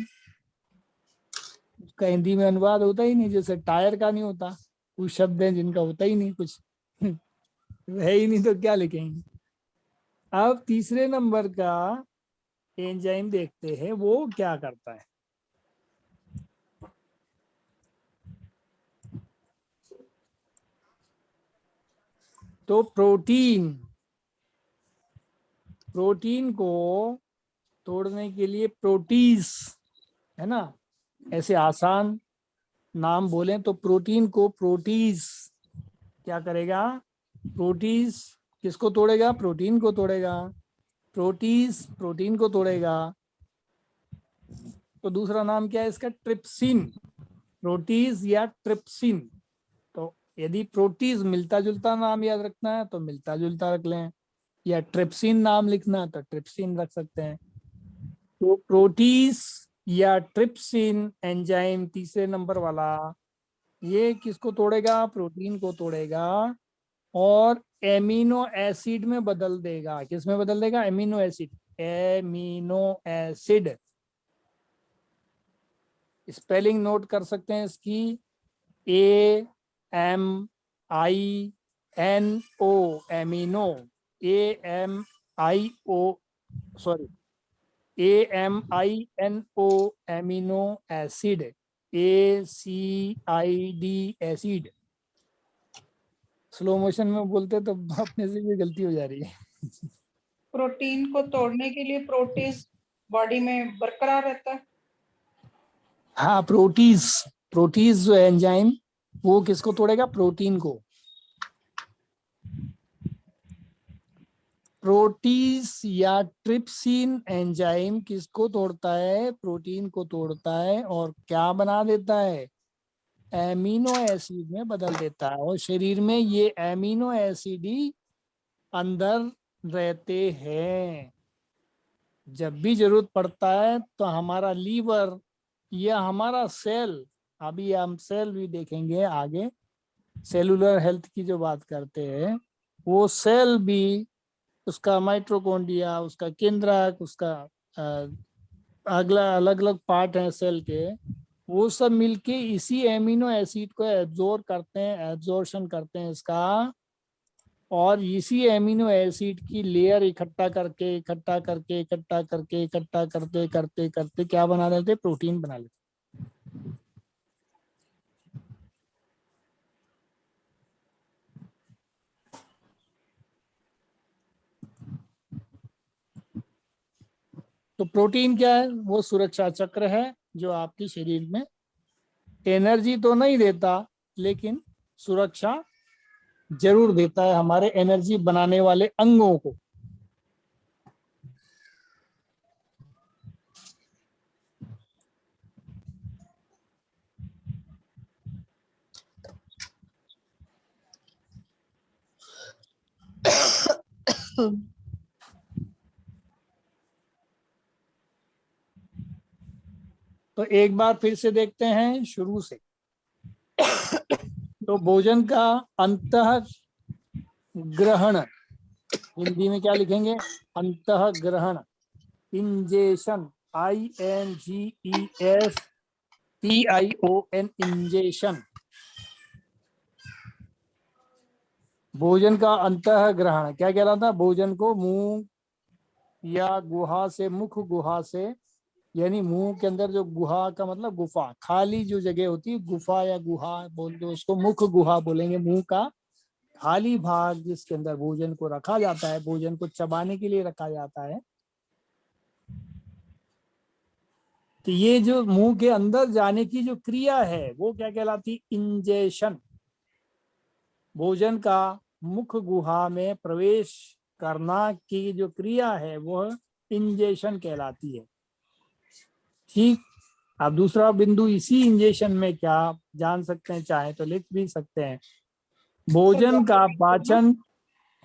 [SPEAKER 1] उसका हिंदी में अनुवाद होता ही नहीं। जैसे टायर का नहीं होता, कुछ शब्द हैं जिनका होता ही नहीं कुछ है ही नहीं, तो क्या लिखेंगे। अब तीसरे नंबर का एंजाइम देखते हैं वो क्या करता है। तो प्रोटीन, प्रोटीन को तोड़ने के लिए प्रोटीज, है ना, ऐसे आसान नाम बोलें तो प्रोटीन को प्रोटीज क्या करेगा? प्रोटीज किसको तोड़ेगा? प्रोटीन को तोड़ेगा। प्रोटीज प्रोटीन को तोड़ेगा। तो दूसरा नाम क्या है इसका? ट्रिप्सिन। प्रोटीज या ट्रिप्सिन। तो यदि प्रोटीज मिलता जुलता नाम याद रखना है तो मिलता जुलता रख लें, या ट्रिप्सिन नाम लिखना है तो ट्रिप्सिन रख सकते हैं। तो प्रोटीज या ट्रिप्सिन एंजाइम तीसरे नंबर वाला, ये किसको तोड़ेगा? प्रोटीन को तोड़ेगा और एमिनो एसिड में बदल देगा। किस में बदल देगा? Amino acid. Amino acid spelling note कर सकते हैं इसकी, AMINO, amino. AMIO, sorry, AMINO, amino acid. ACID acid. Slow motion में बोलते तो अपने से भी गलती हो जा रही है।
[SPEAKER 4] प्रोटीन को तोड़ने के लिए प्रोटीज बॉडी में बरकरार रहता है।
[SPEAKER 1] हाँ, प्रोटीज, प्रोटीज जो एंजाइम वो किसको तोड़ेगा? प्रोटीन को। प्रोटीज या ट्रिप्सिन एंजाइम किसको तोड़ता है? प्रोटीन को तोड़ता है और क्या बना देता है? एमिनो एसिड में बदल देता है। और शरीर में ये एमिनो एसिड ही अंदर रहते हैं। जब भी जरूरत पड़ता है तो हमारा लीवर या हमारा सेल, अभी हम सेल भी देखेंगे आगे, सेलुलर हेल्थ की जो बात करते हैं, वो सेल भी, उसका माइट्रोकॉन्ड्रिया, उसका केंद्रक, उसका अगला अलग अलग पार्ट है सेल के, वो सब मिलके इसी एमिनो एसिड को एब्जॉर्ब करते हैं, एब्जॉर्प्शन करते हैं इसका, और इसी एमिनो एसिड की लेयर इकट्ठा करके इकट्ठा करके इकट्ठा करके इकट्ठा करते करते करते क्या बना देते? प्रोटीन बना लेते। तो प्रोटीन क्या है? वो सुरक्षा चक्र है जो आपके शरीर में एनर्जी तो नहीं देता, लेकिन सुरक्षा जरूर देता है हमारे एनर्जी बनाने वाले अंगों को। तो एक बार फिर से देखते हैं शुरू से। तो भोजन का अंतः ग्रहण, हिंदी में क्या लिखेंगे? अंतः ग्रहण, इंजेशन, INGESTION, इंजेशन। भोजन का अंतः ग्रहण क्या कहलाता? भोजन को मुंह या गुहा से, मुख गुहा से, यानी मुंह के अंदर जो गुहा का मतलब गुफा, खाली जो जगह होती है, गुफा या गुहा बोल दो उसको, मुख गुहा बोलेंगे। मुंह का खाली भाग जिसके अंदर भोजन को रखा जाता है, भोजन को चबाने के लिए रखा जाता है। तो ये जो मुंह के अंदर जाने की जो क्रिया है वो क्या कहलाती? इंजेशन। भोजन का मुख गुहा में प्रवेश करना की जो क्रिया है वो इंजेशन कहलाती है। ठीक। अब दूसरा बिंदु इसी इंजेशन में क्या जान सकते हैं, चाहे तो लिख भी सकते हैं। भोजन का पाचन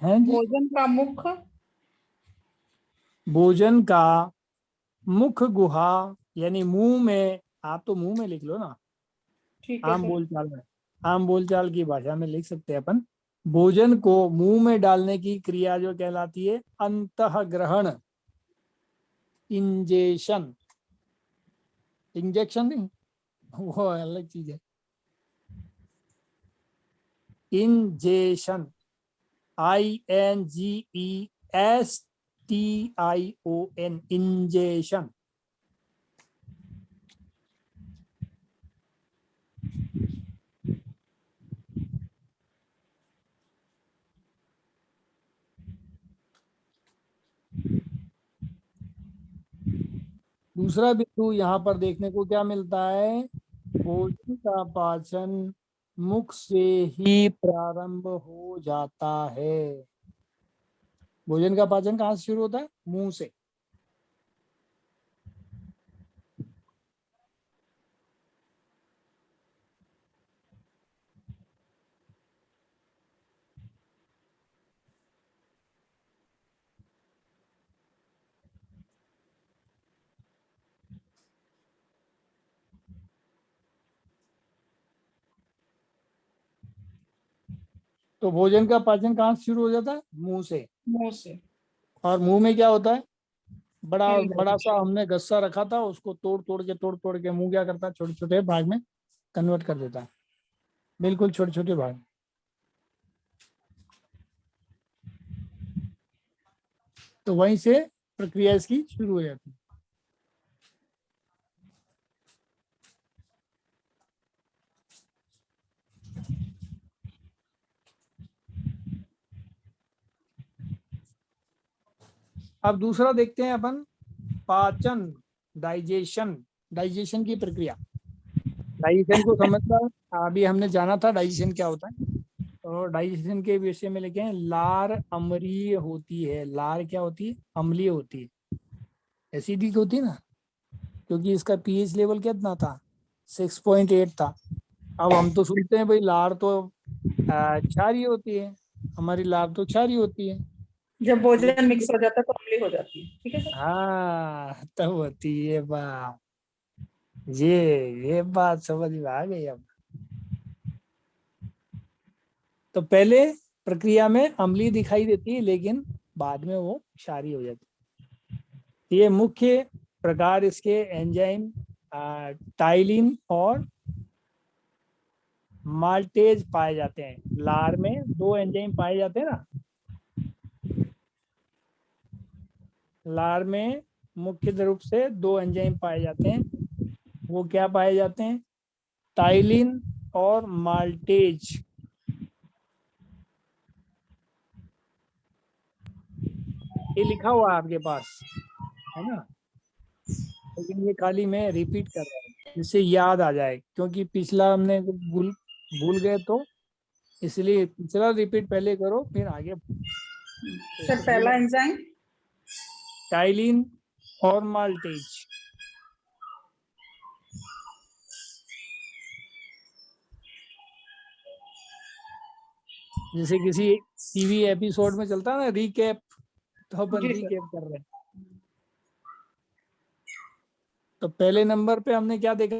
[SPEAKER 1] है जी,
[SPEAKER 4] भोजन का मुख,
[SPEAKER 1] भोजन का मुख गुहा यानी मुंह में, आप तो मुंह में लिख लो ना,
[SPEAKER 4] ठीक है
[SPEAKER 1] आम
[SPEAKER 4] सर।
[SPEAKER 1] बोलचाल में, आम बोलचाल की भाषा में लिख सकते हैं अपन। भोजन को मुंह में डालने की क्रिया जो कहलाती है अंतः ग्रहण, इंजेशन। इंजेक्शन नहीं, वो अलग चीज है। Ingestion, INGESTION, ingestion. दूसरा बिंदु यहाँ पर देखने को क्या मिलता है? भोजन का पाचन मुख से ही प्रारंभ हो जाता है। भोजन का पाचन कहाँ से शुरू होता है? मुंह से। तो भोजन का पाचन कहाँ से शुरू हो जाता है? मुंह से।
[SPEAKER 4] मुंह से।
[SPEAKER 1] और मुंह में क्या होता है? बड़ा
[SPEAKER 4] हम्म।
[SPEAKER 1] बड़ा सा हमने गस्सा रखा था, उसको तोड़ के मुंह क्या करता है? छोटे छोटे भाग में कन्वर्ट कर देता है, बिल्कुल छोटे छोटे भाग। तो वहीं से प्रक्रिया इसकी शुरू हो जाती है। अब दूसरा देखते हैं अपन, पाचन, डाइजेशन। डाइजेशन की प्रक्रिया, डाइजेशन को समझना, अभी हमने जाना था डाइजेशन क्या होता है। तो डाइजेशन के विषय में लिखे हैं, लार अम्लीय होती है। लार क्या होती है? अम्लीय होती है, एसिडिक होती है ना, क्योंकि इसका पीएच लेवल कितना था? 6.8 था। अब हम तो सुनते हैं भाई लार तो क्षारीय होती है, हमारी लार तो क्षारीय होती है।
[SPEAKER 4] जब भोजन मिक्स हो जाता है तो अम्लीय हो जाती है। ठीक है सर।
[SPEAKER 1] हाँ, तब होती है बात। ये बात समझ में आ गई अब। तो पहले प्रक्रिया में अम्लीय दिखाई देती है, लेकिन बाद में वो क्षारीय हो जाती है। ये मुख्य प्रकार इसके एंजाइम टाइलिन और माल्टेज पाए जाते हैं। लार में 2 एंजाइम पाए जाते हैं ना, लार में मुख्य रूप से 2 एंजाइम पाए जाते हैं। वो क्या पाए जाते हैं? टाइलिन और माल्टेज। ये लिखा हुआ है आपके पास, है ना? लेकिन ये खाली मैं रिपीट कर रहा हूँ जिससे याद आ जाए, क्योंकि पिछला हमने भूल भूल गए, तो इसलिए पिछला रिपीट पहले करो फिर आगे।
[SPEAKER 4] सर पहला एंजाइम
[SPEAKER 1] टाइलिन और माल्टेज। जैसे किसी टीवी एपिसोड में चलता है ना रिकैप, तो अपन
[SPEAKER 4] जी सर।
[SPEAKER 1] रिकैप कर रहे हैं। तो पहले नंबर पे हमने क्या देखा?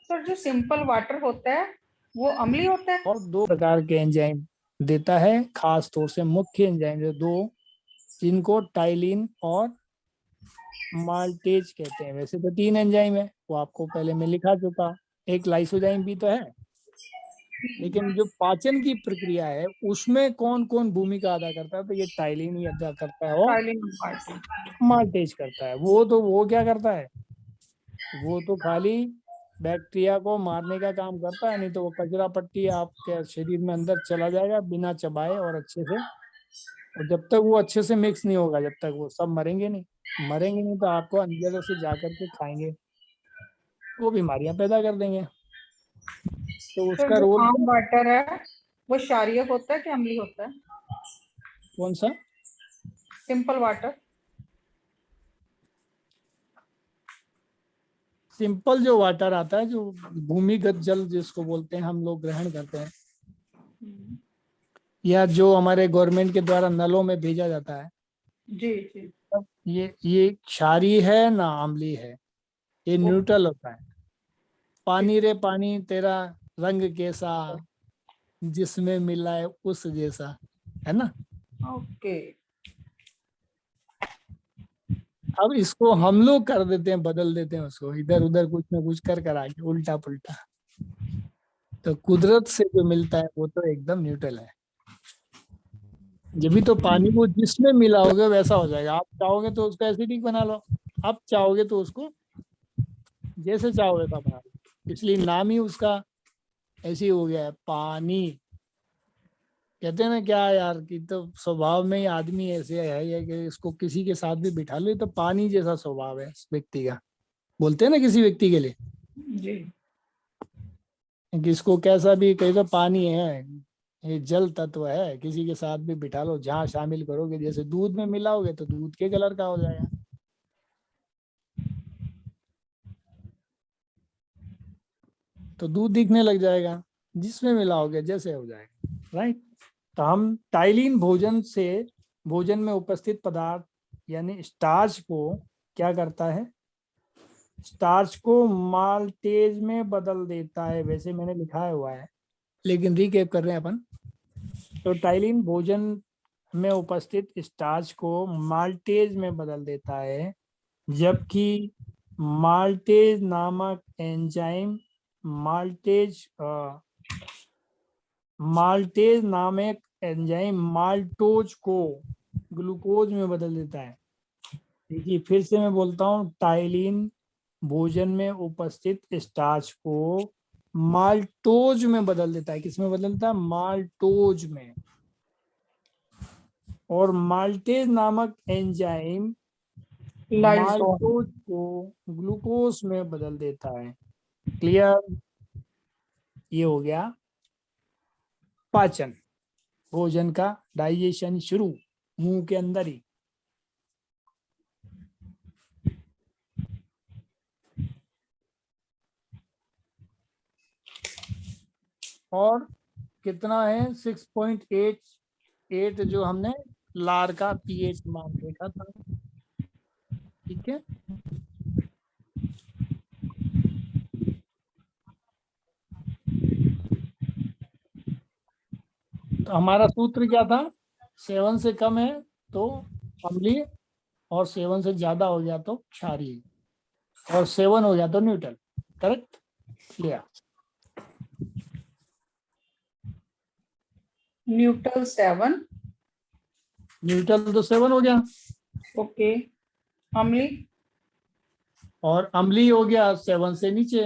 [SPEAKER 4] सर जो सिंपल वाटर होता है वो अम्लीय होता है।
[SPEAKER 1] और दो प्रकार के एंजाइम देता है, खास तौर से मुख्य एंजाइम जो दो, जिनको टाइलिन और माल्टेज कहते हैं। वैसे तो 3 एंजाइम है, वो आपको पहले मैं लिखा चुका। एक लाइसोजाइम भी तो है, लेकिन जो पाचन की प्रक्रिया है उसमें कौन कौन भूमिका अदा करता है, तो ये टाइलिन ही अदा करता है और
[SPEAKER 4] टाइलिन और माल्टेज।
[SPEAKER 1] माल्टेज करता है। वो क्या करता है, वो तो खाली बैक्टीरिया को मारने का काम करता है, नहीं तो वो कचरा पट्टी आपके शरीर में अंदर चला जाएगा बिना चबाए और अच्छे से। और जब तक वो अच्छे से मिक्स नहीं होगा, जब तक वो सब मरेंगे नहीं तो आपको अंदर से जाकर के खाएंगे, वो बीमारियां पैदा कर देंगे। तो
[SPEAKER 4] सर
[SPEAKER 1] उसका
[SPEAKER 4] जो
[SPEAKER 1] रोल
[SPEAKER 4] आम वाटर है वो क्षारीय होता है कि अम्लीय होता है?
[SPEAKER 1] कौन सा?
[SPEAKER 4] Simple water.
[SPEAKER 1] सिंपल जो वाटर आता है, जो भूमिगत जल जिसको बोलते हैं, हम लोग ग्रहण करते हैं, या जो हमारे गवर्नमेंट के द्वारा नलों में भेजा जाता है,
[SPEAKER 4] जी जी।
[SPEAKER 1] ये क्षारीय है ना अम्लीय है, ये न्यूट्रल होता है। पानी रे पानी तेरा रंग कैसा, जिसमें मिला है उस जैसा, है ना।
[SPEAKER 4] ओके।
[SPEAKER 1] अब इसको हम लोग कर देते हैं, बदल देते हैं उसको इधर उधर कुछ ना कुछ कर आके उल्टा पुल्टा। तो कुदरत से जो मिलता है वो तो एकदम न्यूट्रल है। जब भी तो पानी को जिसमें मिलाओगे वैसा हो जाएगा। आप चाहोगे तो उसको एसिडिक बना लो, आप चाहोगे तो उसको जैसे चाहो वैसा बना लो। इसलिए नाम ही उसका ऐसे ही हो गया है, पानी। कहते हैं ना क्या यार, कि तो स्वभाव में ही आदमी ऐसे है ये कि इसको किसी के साथ भी बिठा लो, तो पानी जैसा स्वभाव है इस व्यक्ति का, बोलते हैं ना किसी व्यक्ति के लिए,
[SPEAKER 4] जी।
[SPEAKER 1] कि इसको कैसा भी कहीं तो पानी है, ये जल तत्व है, किसी के साथ भी बिठा लो, जहाँ शामिल करोगे, जैसे दूध में मिलाओगे तो दूध के कलर का हो जाएगा, तो दूध दिखने लग जाएगा, जिसमें मिलाओगे जैसे हो जाएगा, राइट। तो हम टाइलिन भोजन में उपस्थित पदार्थ यानी स्टार्च को क्या करता है, स्टार्च को माल्टेज में बदल देता है। वैसे मैंने लिखा हुआ है, लेकिन रिकैप कर रहे हैं अपन। तो टाइलिन भोजन में उपस्थित स्टार्च को माल्टेज में बदल देता है, जबकि माल्टेज नामक एंजाइम माल्टेज नामक एंजाइम माल्टोज को ग्लूकोज में बदल देता है। देखिए फिर से मैं बोलता हूँ, टाइलिन भोजन में उपस्थित स्टार्च को माल्टोज में बदल देता है। किस में बदलता है? माल्टोज में। और माल्टेज नामक एंजाइम
[SPEAKER 4] लाइसोल।
[SPEAKER 1] माल्टोज को ग्लूकोज में बदल देता है। क्लियर? ये हो गया पाचन, भोजन का डाइजेशन शुरू मुंह के अंदर ही। और कितना है 6.88 जो हमने लार का पीएच मान देखा था, ठीक है। तो हमारा सूत्र क्या था? 7 से कम है तो अम्लीय, और 7 से ज्यादा हो गया तो क्षारीय, और 7 हो गया तो neutral. Correct? Clear?
[SPEAKER 4] Neutral 7।
[SPEAKER 1] Neutral तो 7 हो गया।
[SPEAKER 4] ओके। अम्ली
[SPEAKER 1] और अम्लीय हो गया 7 से नीचे।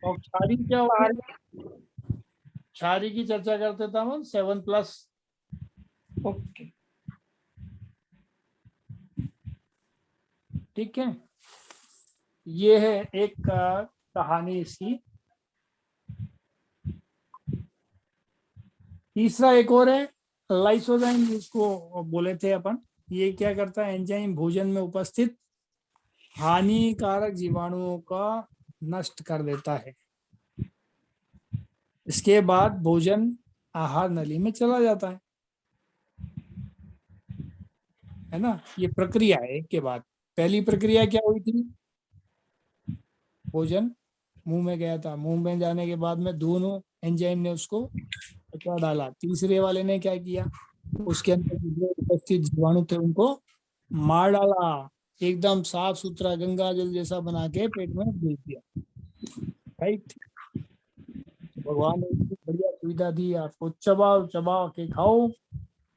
[SPEAKER 1] और क्षारीय क्या हो गया? क्षारीय की चर्चा करते थे हम 7+।
[SPEAKER 4] ओके।
[SPEAKER 1] ठीक है, ये है एक कहानी इसकी। तीसरा एक और है लाइसोजाइम, जिसको बोले थे अपन। ये क्या करता है? एंजाइम भोजन में उपस्थित हानिकारक जीवाणुओं का नष्ट कर देता है। इसके बाद भोजन आहार नली में चला जाता है ना। ये प्रक्रिया है एक के बाद। पहली प्रक्रिया क्या हुई थी? भोजन मुंह में गया था, मुंह में जाने के बाद में दोनों एंजाइम ने उसको पचा डाला। तीसरे वाले ने क्या किया? उसके अंदर जो उपस्थित जीवाणु थे उनको मार डाला, एकदम साफ सुथरा गंगा जल जैसा बना के पेट में भेज दिया। राइट। भगवान ने इतनी बढ़िया सुविधा दी आपको, चबाओ चबाओ के खाओ,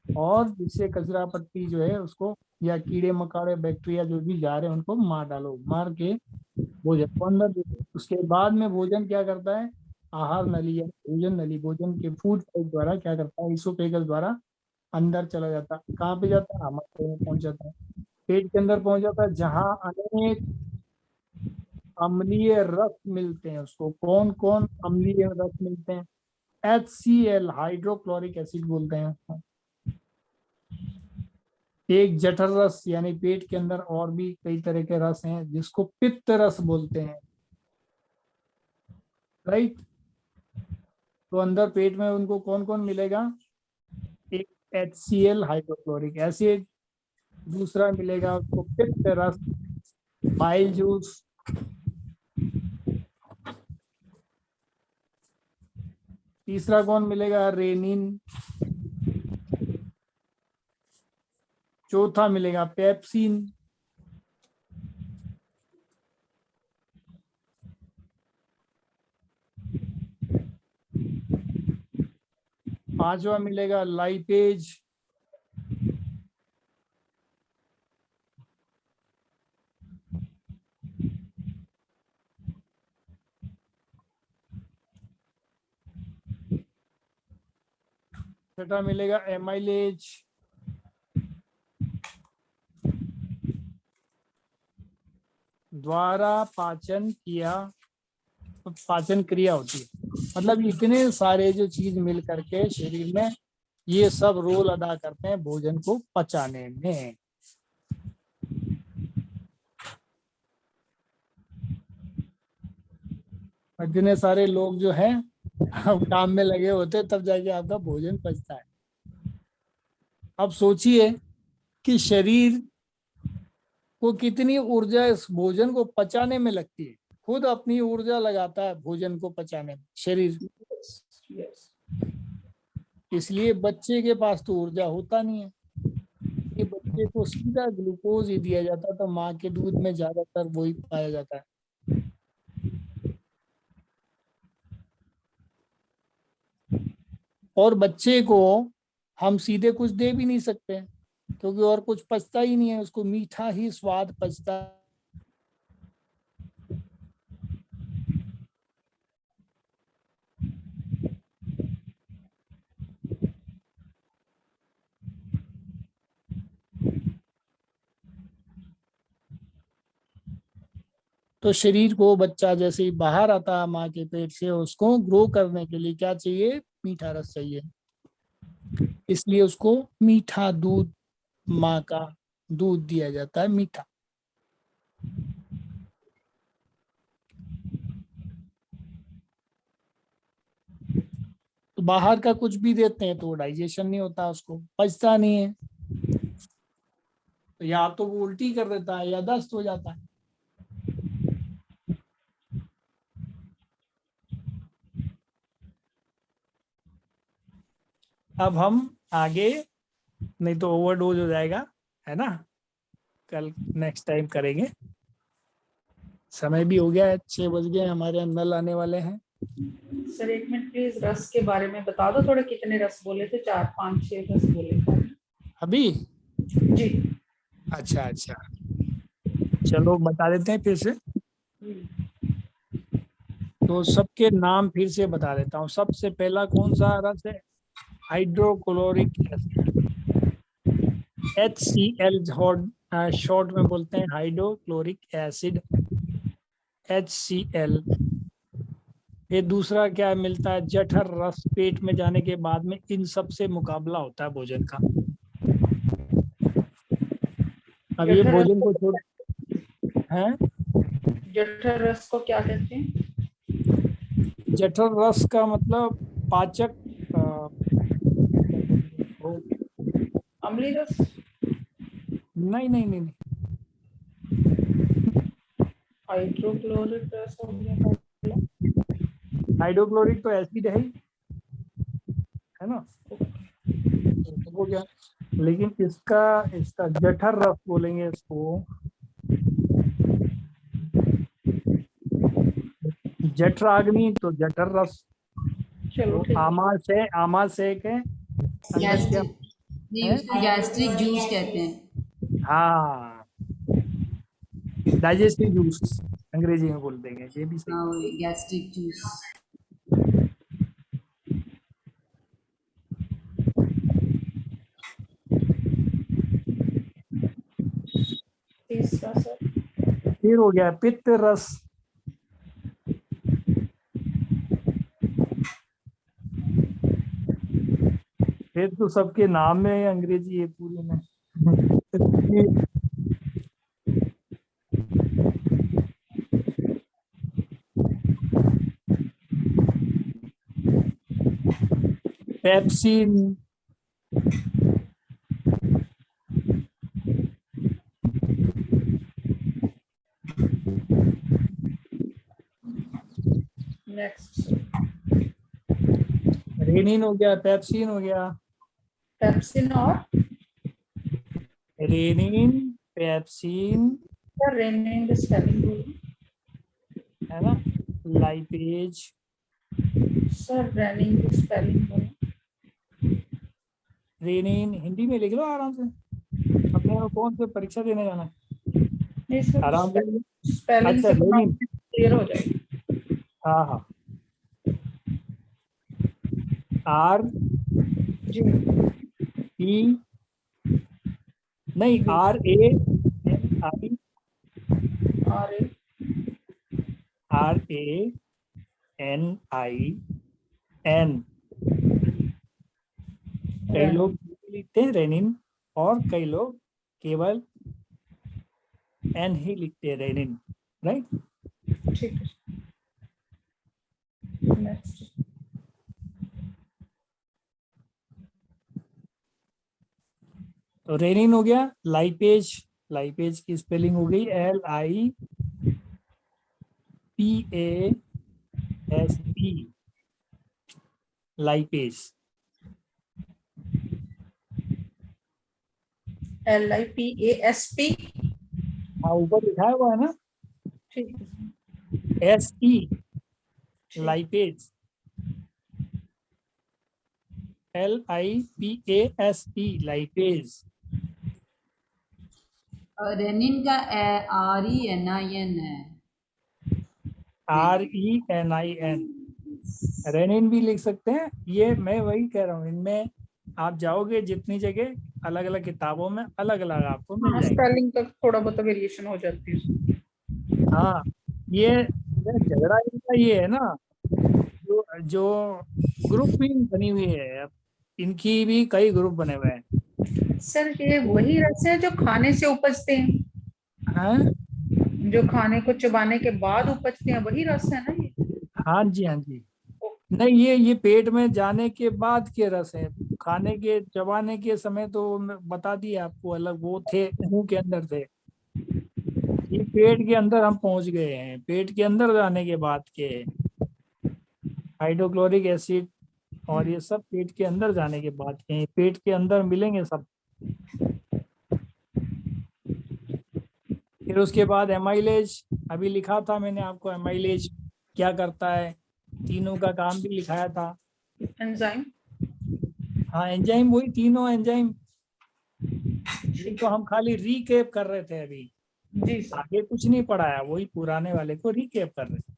[SPEAKER 1] और जिससे कचरा पत्ती जो है उसको, या कीड़े मकाड़े बैक्टीरिया जो भी जा रहे हैं उनको मार डालो, मार के भोजन को अंदर दे दो। उसके बाद में भोजन क्या करता है? आहार नली या भोजन नली, भोजन के फूड पाइप द्वारा क्या करता है? इसोफेगस द्वारा अंदर चला जाता है। कहाँ पे जाता है? हमारे पेट में पहुंच जाता है, पेट के अंदर पहुंच जाता है, जहाँ अनेक अम्लीय रस मिलते हैं। उसको कौन कौन अम्लीय रस मिलते हैं? HCl, हाइड्रोक्लोरिक एसिड बोलते हैं उसको। एक जठर रस, यानी पेट के अंदर और भी कई तरह के रस हैं जिसको पित्त रस बोलते हैं। राइट। तो अंदर पेट में उनको कौन कौन मिलेगा? एक HCl, हाइड्रोक्लोरिक एसिड। दूसरा मिलेगा उसको पित्त रस, बाइल जूस। तीसरा कौन मिलेगा? रेनिन। चौथा मिलेगा पेप्सिन। पांचवा मिलेगा लाइपेज। छठा मिलेगा एमाइलेज। द्वारा पाचन क्रिया होती है। मतलब इतने सारे जो चीज मिल करके शरीर में ये सब रोल अदा करते हैं भोजन को पचाने में। इतने सारे लोग जो हैं काम में लगे होते तब जाके आपका भोजन पचता है। अब सोचिए कि शरीर को कितनी ऊर्जा इस भोजन को पचाने में लगती है। खुद अपनी ऊर्जा लगाता है भोजन को पचाने में शरीर।
[SPEAKER 4] यस।
[SPEAKER 1] इसलिए बच्चे के पास तो ऊर्जा होता नहीं है। ये बच्चे को सीधा ग्लूकोज ही दिया जाता था, माँ के दूध में ज्यादातर वही पाया जाता है। और बच्चे को हम सीधे कुछ दे भी नहीं सकते क्योंकि और कुछ पचता ही नहीं है, उसको मीठा ही स्वाद पचता है। तो शरीर को बच्चा जैसे ही बाहर आता है माँ के पेट से, उसको ग्रो करने के लिए क्या चाहिए? मीठा रस चाहिए। इसलिए उसको मीठा दूध, माँ का दूध दिया जाता है मीठा। तो बाहर का कुछ भी देते हैं तो वो डाइजेशन नहीं होता, उसको पचता नहीं है, तो या तो वो उल्टी कर देता है या दस्त हो जाता है। अब हम आगे, नहीं तो ओवरडोज हो जाएगा, है ना। कल नेक्स्ट टाइम करेंगे। समय भी हो गया है, 6 बज गए, हमारे नल आने वाले हैं।
[SPEAKER 4] सर एक मिनट प्लीज, रस के बारे में बता दो थोड़े, कितने रस बोले थे? 4 5 6 रस बोले थे
[SPEAKER 1] अभी?
[SPEAKER 4] जी।
[SPEAKER 1] अच्छा अच्छा, चलो बता देते हैं फिर से। तो सबके नाम फिर से बता देता हूँ। सबसे पहला कौन सा रस है? हाइड्रोक्लोरिक एसिड, HCl शॉर्ट में बोलते हैं, हाइड्रोक्लोरिक एसिड, HCl। फिर दूसरा क्या मिलता है? जठर रस। पेट में जाने के बाद में इन सब से मुकाबला होता है भोजन का। अब ये
[SPEAKER 4] जठर
[SPEAKER 1] भोजन को छोड़ है।
[SPEAKER 4] जठर रस को क्या कहते हैं?
[SPEAKER 1] जठर रस का मतलब पाचक वो-
[SPEAKER 4] अम्लीय रस?
[SPEAKER 1] नहीं नहीं नहीं नहीं।
[SPEAKER 4] हाइड्रोक्लोरिक रस हो गया।
[SPEAKER 1] हाइड्रोक्लोरिक तो एसिड है ना, हो गया। लेकिन इसका इसका जठर रस बोलेंगे इसको। जठराग्नि तो जठर रस।
[SPEAKER 4] चलो
[SPEAKER 1] तो
[SPEAKER 4] ठीक है।
[SPEAKER 1] आमाशय के अंदर क्या
[SPEAKER 5] गैस्ट्रिक, नहीं
[SPEAKER 1] है?
[SPEAKER 5] उसको गैस्ट्रिक जूस कहते हैं।
[SPEAKER 1] हाँ, डाइजेस्टिव जूस अंग्रेजी में बोल देंगे, ये भी सही।
[SPEAKER 5] हाँ वही गैस्ट्रिक जूस।
[SPEAKER 4] तीसरा सर?
[SPEAKER 1] फिर हो गया पित्त रस। फिर तो सबके नाम में है अंग्रेजी है पूरी में। Pepsin,
[SPEAKER 4] next.
[SPEAKER 1] रेनिन हो गया, पेप्सिन हो गया।
[SPEAKER 4] पेप्सिन और
[SPEAKER 1] रेनिन, पेप्सिन,
[SPEAKER 4] सर रेनिन का स्पेलिंग बोलिए।
[SPEAKER 1] है ना, लाइपेज।
[SPEAKER 4] सर रेनिन की स्पेलिंग बोलिए।
[SPEAKER 1] रेनिन हिंदी में लिख लो आराम से, अपने को कौन से परीक्षा देने जाना है,
[SPEAKER 4] नहीं सर,
[SPEAKER 1] आराम से।
[SPEAKER 4] स्पेलिंग
[SPEAKER 1] अच्छा
[SPEAKER 4] से
[SPEAKER 1] रेनिन,
[SPEAKER 4] क्लियर हो जाएगी।
[SPEAKER 1] हाँ हाँ, आर
[SPEAKER 4] जी।
[SPEAKER 1] ई, नहीं RANI,
[SPEAKER 4] और
[SPEAKER 1] RANIN। कई लोग लिखते हैं रेनिन, और कई लोग केवल N ही लिखते हैं, रेनिन, राइट।
[SPEAKER 4] ठीक है। नेक्स्ट।
[SPEAKER 1] तो रेनिन हो गया। लाइपेज, लाइपेज की स्पेलिंग हो गई LIPASP, लाइपेज।
[SPEAKER 4] LIPASP।
[SPEAKER 1] हाँ, ऊपर लिखा हुआ है ना,
[SPEAKER 4] ठीक है।
[SPEAKER 1] SE,
[SPEAKER 4] ठीक।
[SPEAKER 1] Lipase, LIPASP, lipase.
[SPEAKER 5] और रेनिन का RENIN है।
[SPEAKER 1] RENIN, रेनिन भी लिख सकते हैं। ये मैं वही कह रहा हूँ, इनमें आप जाओगे जितनी जगह, अलग अलग किताबों में अलग अलग आपको मिल
[SPEAKER 4] हाँ,
[SPEAKER 1] जाएगी।
[SPEAKER 4] स्पेलिंग तक थोड़ा बहुत वेरिएशन हो जाती है।
[SPEAKER 1] हाँ, ये झगड़ा इनका ये है ना, जो जो ग्रुपिंग बनी हुई है, अब इनकी भी कई ग्रुप बने हुए हैं।
[SPEAKER 4] सर ये वही रस है जो खाने से उपजते हैं,
[SPEAKER 1] हाँ
[SPEAKER 4] जो खाने को चबाने के बाद उपजते हैं, वही रस है ना ये?
[SPEAKER 1] हाँ जी, हाँ जी। नहीं, ये पेट में जाने के बाद के रस है, खाने के चबाने के समय तो मैं बता दिया आपको, अलग वो थे, मुंह के अंदर थे। ये पेट के अंदर हम पहुंच गए हैं, पेट के अंदर जाने के बाद के हाइड्रोक्लोरिक एसिड और ये सब पेट के अंदर जाने के बाद के हैं, पेट के अंदर मिलेंगे सब। फिर उसके बाद एमाइलेज, अभी लिखा था मैंने आपको, एमाइलेज क्या करता है? तीनों का काम भी लिखाया था।
[SPEAKER 4] एंजाइम।
[SPEAKER 1] हाँ एंजाइम, वही तीनों एंजाइम। ये तो हम खाली रीकैप कर रहे थे अभी,
[SPEAKER 4] जी सर।
[SPEAKER 1] आगे कुछ नहीं पढ़ाया, वही पुराने वाले को रीकैप कर रहे थे,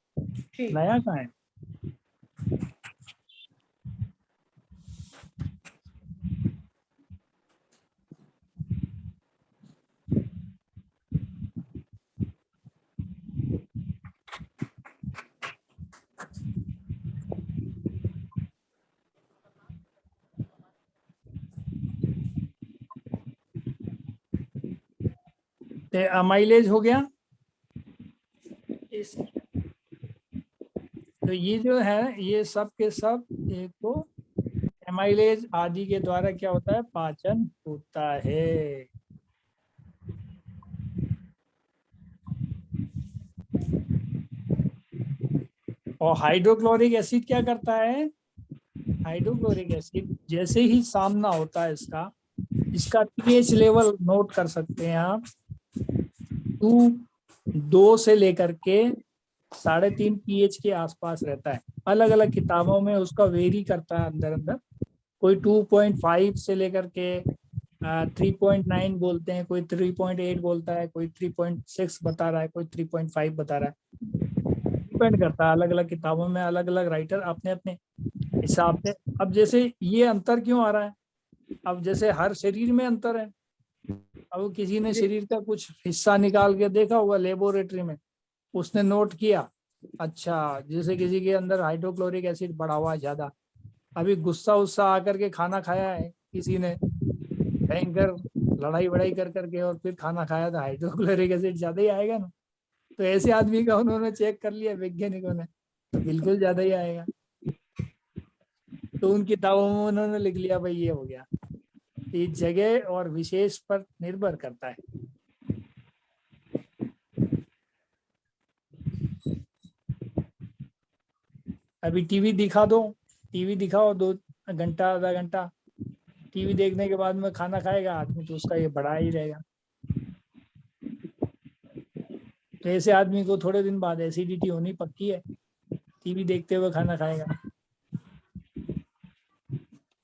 [SPEAKER 4] ठीक।
[SPEAKER 1] नया कहाँ है। अमाइलेज हो गया।
[SPEAKER 4] जी सर।
[SPEAKER 1] तो ये जो है ये सब के सब एक तो एमाइलेज आदि के द्वारा क्या होता है, पाचन होता है। और हाइड्रोक्लोरिक एसिड क्या करता है, हाइड्रोक्लोरिक एसिड जैसे ही सामना होता है इसका पीएच लेवल नोट कर सकते हैं आप, 2 से लेकर के 3.5 पीएच के आसपास रहता है। अलग अलग किताबों में उसका वेरी करता है अंदर अंदर, कोई 2.5 से लेकर के 3.9 बोलते हैं, कोई 3.8 बोलता है, कोई 3.6 बता रहा है, कोई 3.5 बता रहा है। डिपेंड करता है, अलग अलग किताबों में अलग अलग राइटर अपने अपने हिसाब से। अब जैसे ये अंतर क्यों आ रहा है, अब जैसे हर शरीर में अंतर है, अब किसी ने शरीर का कुछ हिस्सा निकाल के देखा होगा लेबोरेटरी में, उसने नोट किया, अच्छा जैसे किसी के अंदर हाइड्रोक्लोरिक एसिड बढ़ा हुआ है ज्यादा, अभी गुस्सा उस्सा आकर के खाना खाया है किसी ने, भयंकर लड़ाई वड़ाई कर करके और फिर खाना खाया था, हाइड्रोक्लोरिक एसिड ज्यादा ही आएगा ना। तो ऐसे आदमी का उन्होंने चेक कर लिया वैज्ञानिकों ने, तो बिल्कुल ज्यादा ही आएगा। तो उन किताबों में उन्होंने लिख लिया भाई ये हो गया। इस जगह और विशेष पर निर्भर करता है। अभी टीवी दिखा दो, टीवी दिखाओ 2 घंटा आधा घंटा, टीवी देखने के बाद में खाना खाएगा आदमी तो उसका ये बढ़ा ही रहेगा। तो ऐसे आदमी को थोड़े दिन बाद एसिडिटी होनी पक्की है, टीवी देखते हुए खाना खाएगा।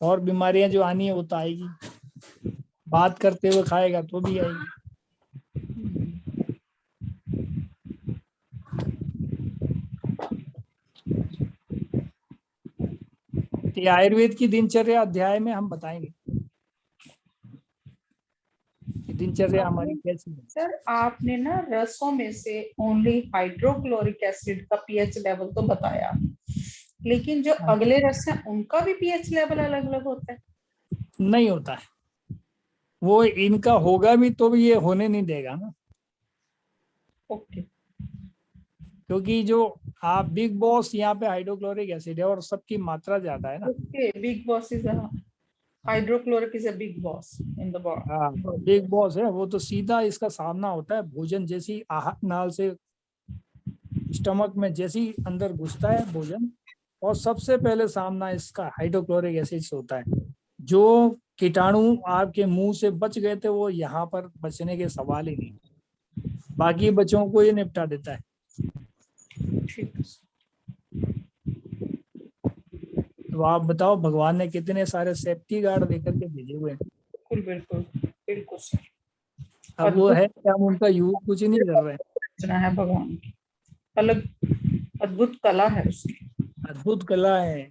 [SPEAKER 1] और बीमारियां जो आनी है वो तो आएगी, बात करते हुए खाएगा तो भी आएगी। ये आयुर्वेद की दिनचर्या अध्याय में हम बताएंगे कि दिनचर्या हमारी कैसी है।
[SPEAKER 4] सर आपने ना रसों में से ओनली हाइड्रोक्लोरिक एसिड का पीएच लेवल तो बताया, लेकिन जो अगले रस हैं उनका भी पीएच लेवल अलग अलग होता है?
[SPEAKER 1] नहीं होता है, वो इनका होगा भी तो भी ये होने नहीं देगा ना।
[SPEAKER 4] ओके।
[SPEAKER 1] क्योंकि जो आप बिग बॉस यहाँ पे हाइड्रोक्लोरिक एसिड है और सबकी मात्रा ज्यादा है ना।
[SPEAKER 4] Okay, big boss is hydrochloric is a big boss in the
[SPEAKER 1] हाँ
[SPEAKER 4] बॉडी।
[SPEAKER 1] बिग बॉस है वो, तो सीधा इसका सामना होता है भोजन जैसी आहार नाल से स्टमक में जैसी अंदर घुसता है भोजन, और सबसे पहले सामना इसका हाइड्रोक्लोरिक एसिड से होता है। जो कीटाणु आपके मुंह से बच गए थे वो यहाँ पर बचने के सवाल ही नहीं, बाकी बच्चों को ये निपटा देता है।
[SPEAKER 4] ठीक है।
[SPEAKER 1] तो आप बताओ भगवान ने कितने सारे सेफ्टी गार्ड देकर के भेजे हुए हैं।
[SPEAKER 4] बिल्कुल बिल्कुल बिल्कुल सर।
[SPEAKER 1] अब वो है कि हम उनका यूज कुछ नहीं कर रहे हैं।
[SPEAKER 4] रचना है भगवान की, अलग अद्भुत कला है उसकी।
[SPEAKER 1] अद्भुत कला है।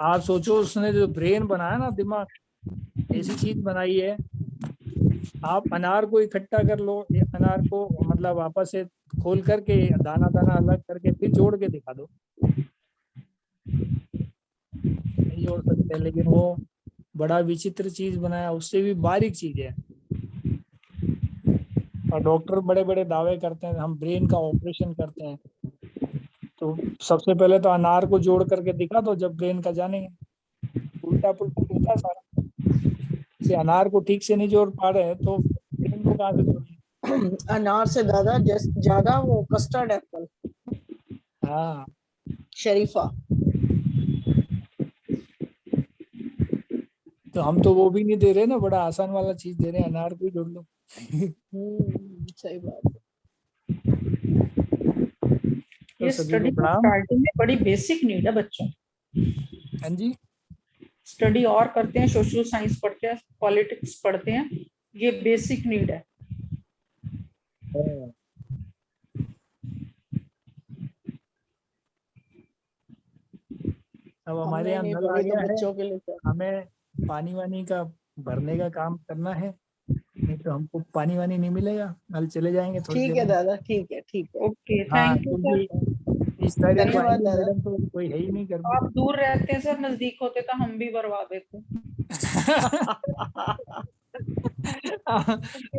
[SPEAKER 1] आप सोचो उसने जो ब्रेन बनाया ना, दिमाग, ऐसी चीज बनाई है। आप अनार को इकट्ठा कर लो, अनार को मतलब वापस से खोल करके दाना दाना अलग करके फिर जोड़ के दिखा दो, नहीं जोड़ सकते। लेकिन वो बड़ा विचित्र चीज बनाया, उससे भी बारीक चीज है। और डॉक्टर बड़े बड़े दावे करते हैं हम ब्रेन का ऑपरेशन करते हैं, तो सबसे पहले तो अनार को जोड़ करके दिखा दो, जब ब्रेन का जानेंगे। उल्टा पुल्टा दिखता है सारा। से अनार को ठीक से नहीं जोड़ पा रहे हैं तो ब्रेन को कहाँ से जोड़ेंगे।
[SPEAKER 2] अनार से ज्यादा वो कस्टर्ड एप्पल,
[SPEAKER 1] हाँ
[SPEAKER 2] शरीफा।
[SPEAKER 1] तो हम तो वो भी नहीं दे रहे ना, बड़ा आसान वाला चीज दे रहे हैं, अनार को ही जोड़ लो।
[SPEAKER 2] सही बात।
[SPEAKER 1] तो
[SPEAKER 4] ये
[SPEAKER 1] सभी
[SPEAKER 4] स्टडी
[SPEAKER 1] को प्रणाम।
[SPEAKER 4] स्टार्टिंग में बड़ी बेसिक नीड है बच्चों।
[SPEAKER 1] हाँ जी,
[SPEAKER 4] स्टडी और करते हैं, सोशल साइंस पढ़ते हैं, पॉलिटिक्स पढ़ते हैं, ये बेसिक नीड है।
[SPEAKER 1] अब
[SPEAKER 2] हम
[SPEAKER 1] हमारे
[SPEAKER 2] नहीं
[SPEAKER 1] यहाँ
[SPEAKER 2] नहीं
[SPEAKER 1] नल आ
[SPEAKER 2] पढ़ी तो
[SPEAKER 1] गया है,
[SPEAKER 2] बच्चों के लिए क्या।
[SPEAKER 1] हमें पानी वानी का भरने का काम करना है, नहीं तो हमको पानी वानी नहीं मिलेगा, नल चले जाएंगे थोड़ी
[SPEAKER 2] ठीक
[SPEAKER 1] देर
[SPEAKER 2] है
[SPEAKER 1] में।
[SPEAKER 2] दादा, ठीक है, ठीक है।
[SPEAKER 4] ओके,
[SPEAKER 1] हाँ,
[SPEAKER 4] थैंक यू सर।
[SPEAKER 1] क्योंकि इस साइड तो
[SPEAKER 2] धन्यवाद
[SPEAKER 1] आएंगे
[SPEAKER 2] दादा।
[SPEAKER 1] मैडम तो कोई है ही नहीं घर में।
[SPEAKER 4] आप दूर रहते हैं सर, नजदीक होते तो हम भी भरवा देते।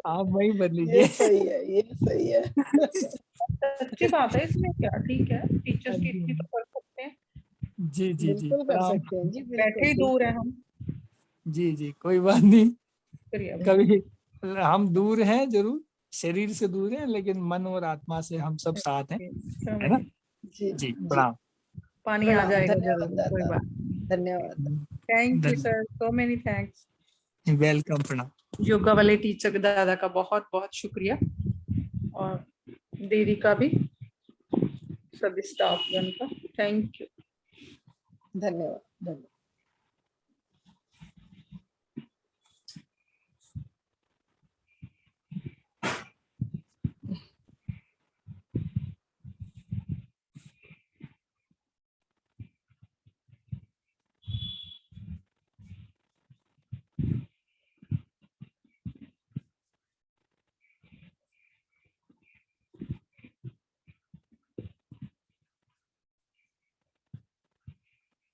[SPEAKER 1] आप वही भर
[SPEAKER 2] ये
[SPEAKER 1] लीजिए।
[SPEAKER 2] सही है, ये सही है।
[SPEAKER 4] अच्छी बात है, इसमें क्या, ठीक है, टीचर्स की
[SPEAKER 1] जी
[SPEAKER 4] इतनी तो कर सकते हैं।
[SPEAKER 1] जी जी जी,
[SPEAKER 2] बिल्कुल कर
[SPEAKER 1] प्रणाम।
[SPEAKER 2] सकते हैं जी,
[SPEAKER 4] बैठे ही
[SPEAKER 2] बिल्कुल।
[SPEAKER 4] दूर है हम।
[SPEAKER 1] जी जी, कोई बात नहीं,
[SPEAKER 4] शुक्रिया।
[SPEAKER 1] कभी हम दूर हैं जरूर, शरीर से दूर हैं, लेकिन मन और आत्मा से हम सब साथ हैं, है ना।
[SPEAKER 2] जी
[SPEAKER 1] जी,
[SPEAKER 2] जी,
[SPEAKER 1] प्रणाम।
[SPEAKER 4] पानी आ
[SPEAKER 2] प्रणाम,
[SPEAKER 4] जाएगा
[SPEAKER 2] धन्यवाद
[SPEAKER 4] जरूर, कोई
[SPEAKER 2] दादा,
[SPEAKER 4] बात।
[SPEAKER 2] धन्यवाद।
[SPEAKER 4] Thank you sir, so many thanks.
[SPEAKER 1] Welcome, प्रणाम।
[SPEAKER 4] योगा वाले टीचर दादा का बहुत बहुत शुक्रिया, और दीदी का भी, सभी स्टाफ गण का थैंक यू।
[SPEAKER 2] धन्यवाद, धन्यवाद।